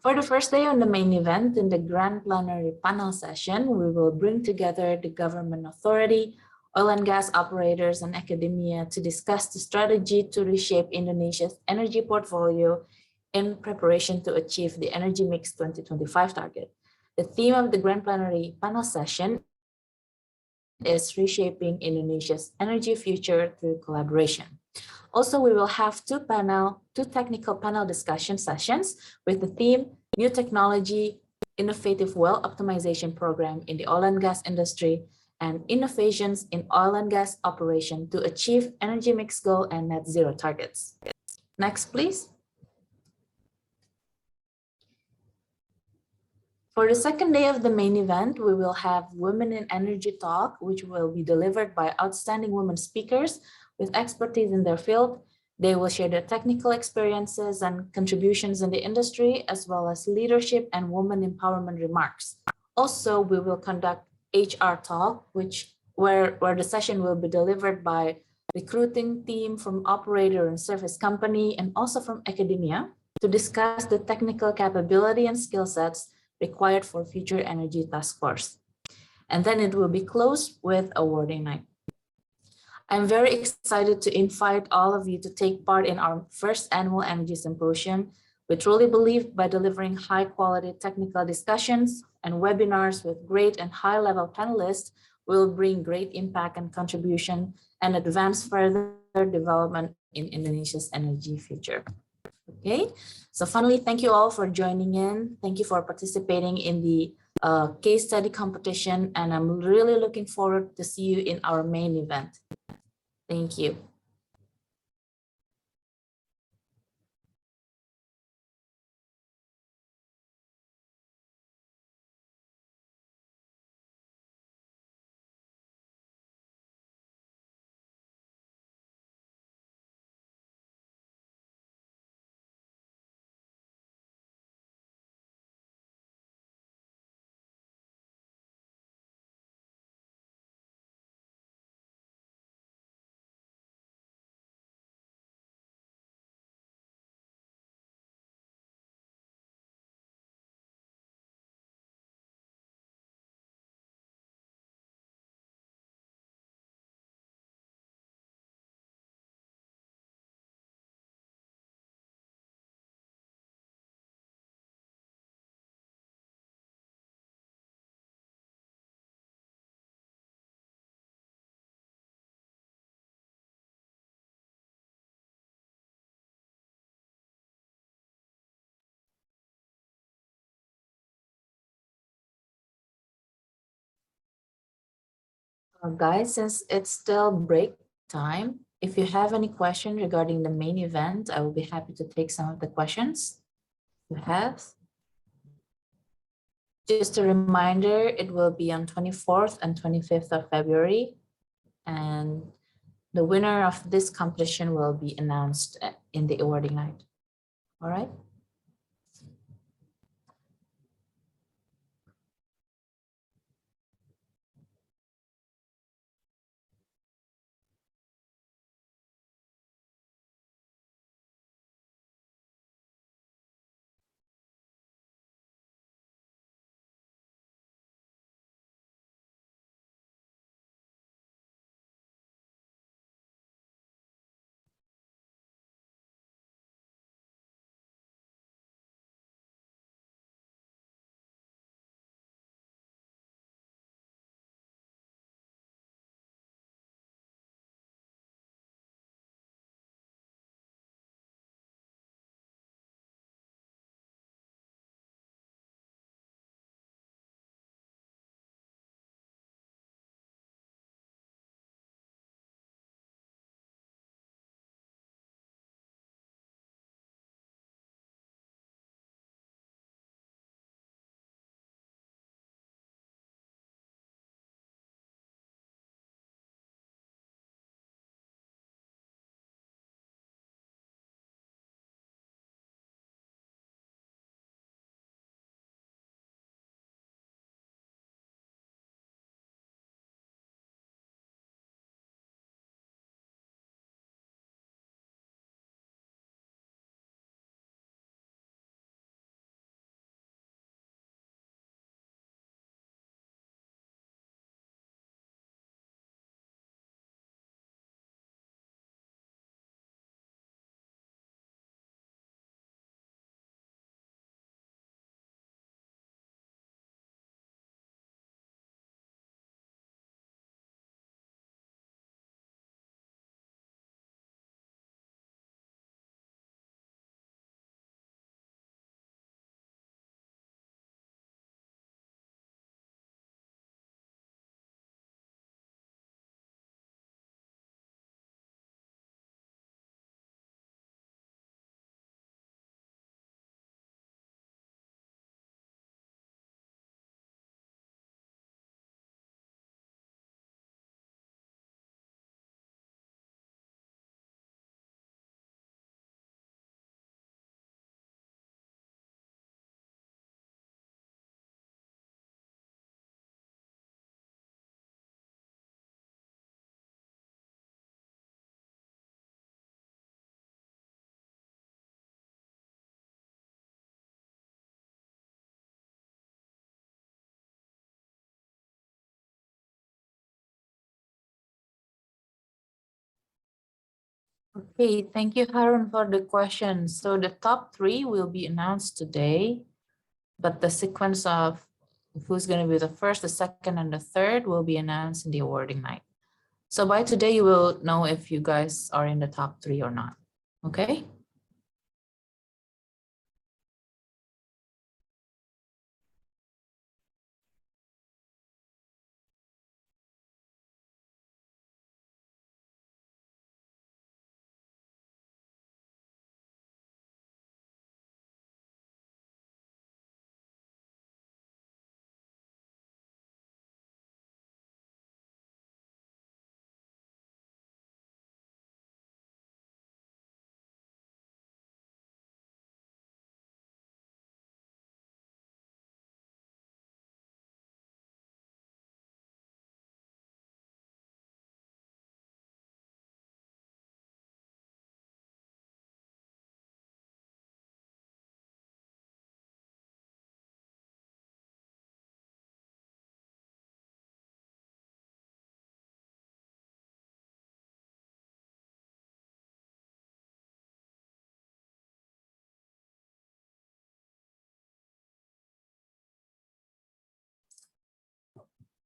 For the first day on the main event, in the Grand Plenary panel session, we will bring together the government authority, oil and gas operators, and academia to discuss the strategy to reshape Indonesia's energy portfolio in preparation to achieve the Energy Mix 2025 target. The theme of the Grand Plenary panel session is reshaping Indonesia's energy future through collaboration. Also, we will have two technical panel discussion sessions with the theme New Technology, Innovative Well Optimization Program in the Oil and Gas Industry, and Innovations in Oil and Gas Operation to achieve Energy Mix Goal and Net Zero targets. Next, please. For the second day of the main event, we will have Women in Energy Talk, which will be delivered by outstanding women speakers with expertise in their field. They will share their technical experiences and contributions in the industry, as well as leadership and women empowerment remarks. Also, we will conduct HR Talk, where the session will be delivered by recruiting team from operator and service company, and also from academia to discuss the technical capability and skill sets required for future energy task force. And then it will be closed with awarding night. I'm very excited to invite all of you to take part in our first annual Energy Symposium. We truly believe by delivering high quality technical discussions and webinars with great and high level panelists will bring great impact and contribution and advance further development in Indonesia's energy future. Okay, so finally, thank you all for joining in. Thank you for participating in the case study competition, and I'm really looking forward to see you in our main event. Thank you. Guys, since it's still break time, if you have any question regarding the main event, I will be happy to take some of the questions you have. Just a reminder, it will be on 24th and 25th of February, and the winner of this competition will be announced in the awarding night. All right. Okay, thank you, Harun, for the question. So the top 3 will be announced today, but the sequence of who's going to be the first, the second, and the third will be announced in the awarding night. So by today, you will know if you guys are in the top 3 or not. Okay?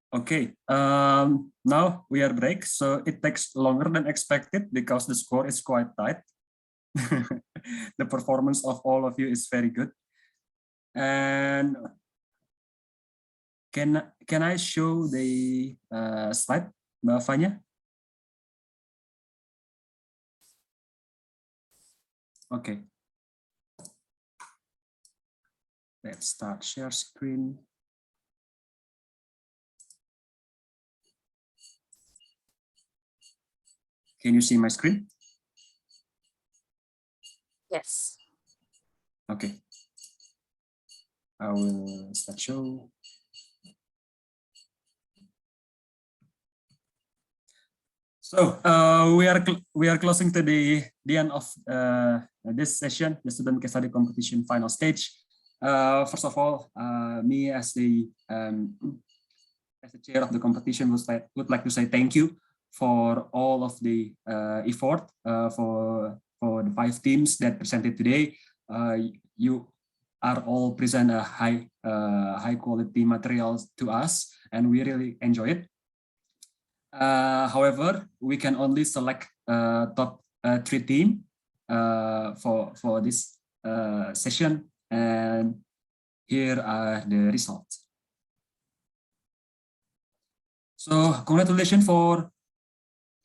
Okay, now we are break, so it takes longer than expected because the score is quite tight. The performance of all of you is very good. And can I show the slide, Mbak Fanya? Okay. Let's start share screen. Can you see my screen? Yes. Okay. I will start show. So we are closing to the end of this session, the student case study competition final stage. First of all, me as the chair of the competition would like to say thank you for all of the effort for the 5 teams that presented today. You are all present a high quality materials to us, and we really enjoy it. However, we can only select top 3 team for this session, and here are the results. So congratulations for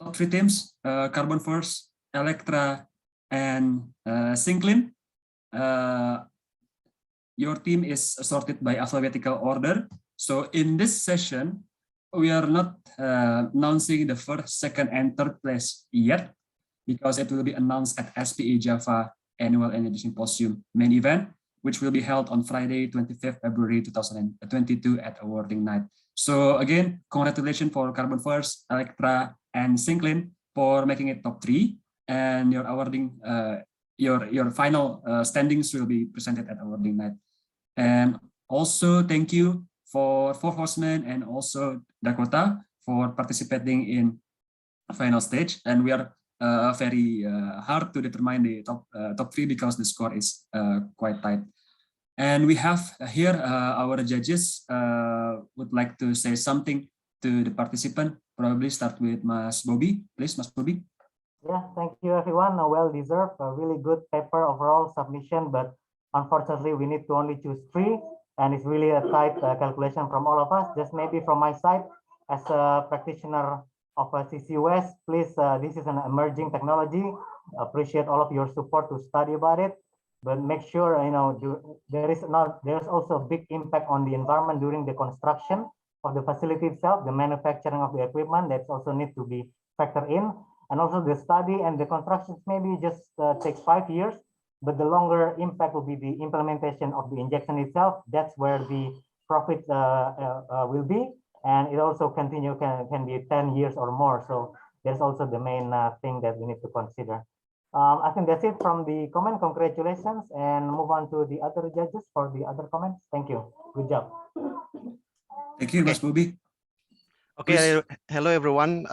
top 3 teams, Carbon First, Electra, and Synclin. Your team is sorted by alphabetical order. So in this session, we are not announcing the first, second, and third place yet, because it will be announced at SPE Java Annual Energy Symposium main event, which will be held on Friday, 25th February 2022 at awarding night. So again, congratulations for Carbon First, Electra, and Synclin for making it top 3, and your awarding your final standings will be presented at awarding night. And also thank you for Four Horsemen and also Dakota for participating in final stage. And we are very hard to determine the top 3 because the score is quite tight. And we have here our judges would like to say something to the participant. Probably start with Mas Bobby, please, Mas Bobby. Yeah, thank you everyone. A well-deserved, a really good paper overall submission, but unfortunately we need to only choose 3, and it's really a tight calculation from all of us. Just maybe from my side, as a practitioner of a CCUS, please, this is an emerging technology. Appreciate all of your support to study about it, but make sure there's also a big impact on the environment during the construction of the facility itself, the manufacturing of the equipment. That's also need to be factored in. And also the study and the constructions maybe just takes 5 years, but the longer impact will be the implementation of the injection itself. That's where the profit will be, and it also can be 10 years or more. So there's also the main thing that we need to consider. I think that's it from the comment. Congratulations, and move on to the other judges for the other comments. Thank you. Good job. Thank you, Mas Bobby. Okay, hello everyone.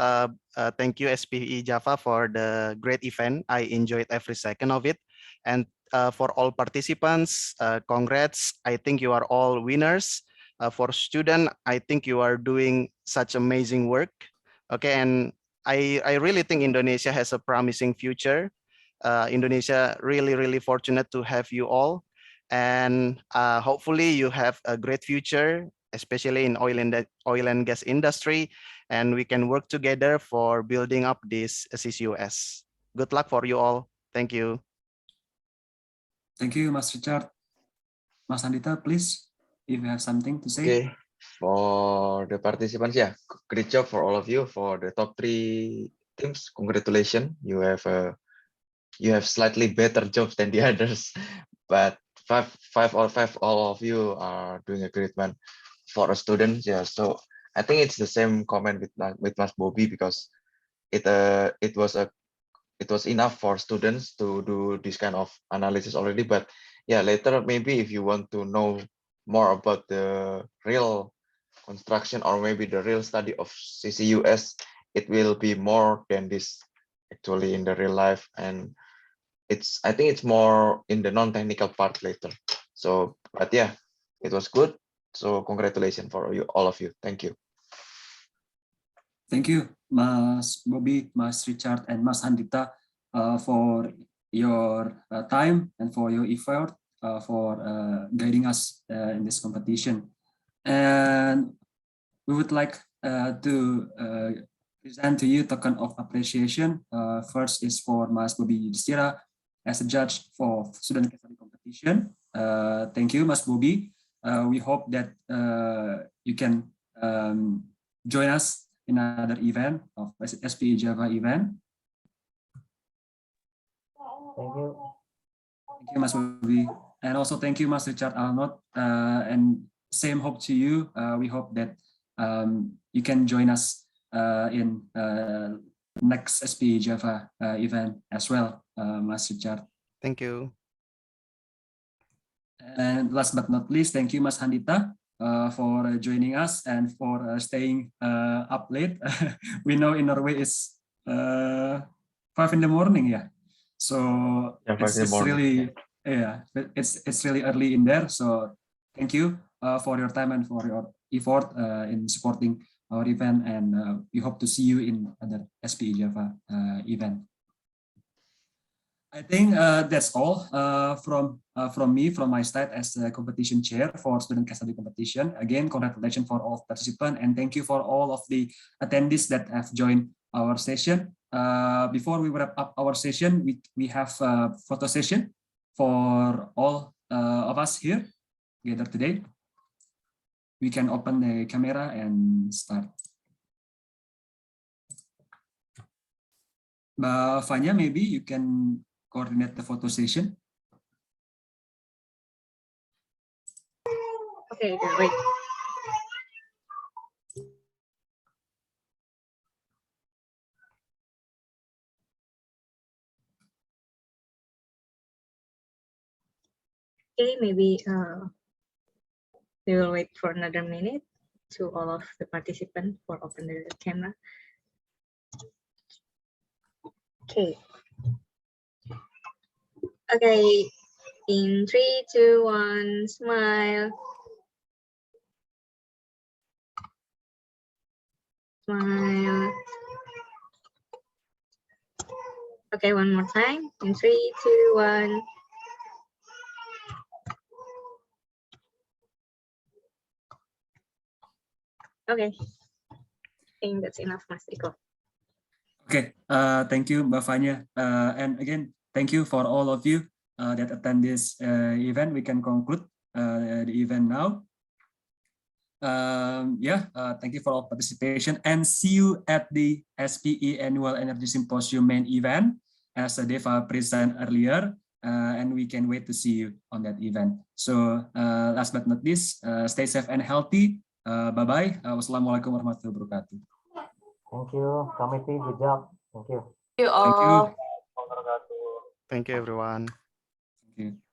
Thank you SPE Java for the great event. I enjoyed every second of it. And for all participants, congrats. I think you are all winners. For student, I think you are doing such amazing work. Okay, and I really think Indonesia has a promising future. Indonesia really fortunate to have you all. And hopefully you have a great future, especially in oil and gas industry, and we can work together for building up this CCUS. Good luck for you all. Thank you. Thank you, Mas Richard. Mas Andita, please, if you have something to say. Okay, for the participants, yeah, great job for all of you. For the top 3 teams, congratulations. You have slightly better jobs than the others, but all of you are doing a great one. For a student, yeah. So I think it's the same comment with Mas Bobby, because it was enough for students to do this kind of analysis already. But yeah, later maybe if you want to know more about the real construction or maybe the real study of CCUS, it will be more than this actually in the real life, and I think it's more in the non-technical part later. So, but yeah, it was good. So congratulations for you, all of you. Thank you. Thank you, Mas Bobby, Mas Richard, and Mas Andita for your time and for your effort for guiding us in this competition. And we would like to present to you token of appreciation. First is for Mas Bobby Yudhistira as a judge for student case study competition. Thank you, Mas Bobby. We hope that you can join us in another event of SPE Java event. Thank you. Thank you, Mas Bobby. And also thank you, Mas Richard Arnold. And same hope to you. We hope that you can join us in next SPE Java event as well, Mas Richard. Thank you. And last but not least, thank you, Mas Handita, for joining us and for staying up late. We know in Norway it's 5 in the morning, yeah. So yeah, it's really, yeah, it's really early in there. So thank you for your time and for your effort in supporting our event, and we hope to see you in other SPE Java event. I think that's all from me, from my side as the competition chair for student case study competition. Again, congratulations for all participants, and thank you for all of the attendees that have joined our session. Before we wrap up our session, we have a photo session for all of us here gathered today. We can open the camera and start. Mbak Fanya, maybe you can coordinate the photo session. Okay, wait. Okay, maybe we will wait for another minute to all of the participants for open the camera. Okay. Okay, in 3, 2, 1, smile. Smile. Okay, one more time. In 3, 2, 1. Okay. I think that's enough, Mas Iko. Okay, thank you, Mbak Fanya. And again, thank you for all of you that attend this event. We can conclude the event now. Thank you for all participation, and see you at the SPE Annual Energy Symposium main event, as Deva presented earlier, and we can wait to see you on that event. So last but not least, stay safe and healthy. Bye-bye. Wassalamualaikum warahmatullahi wabarakatuh. Thank you, committee. Good job. Thank you. Thank you all. Thank you. Thank you, everyone. Thank you.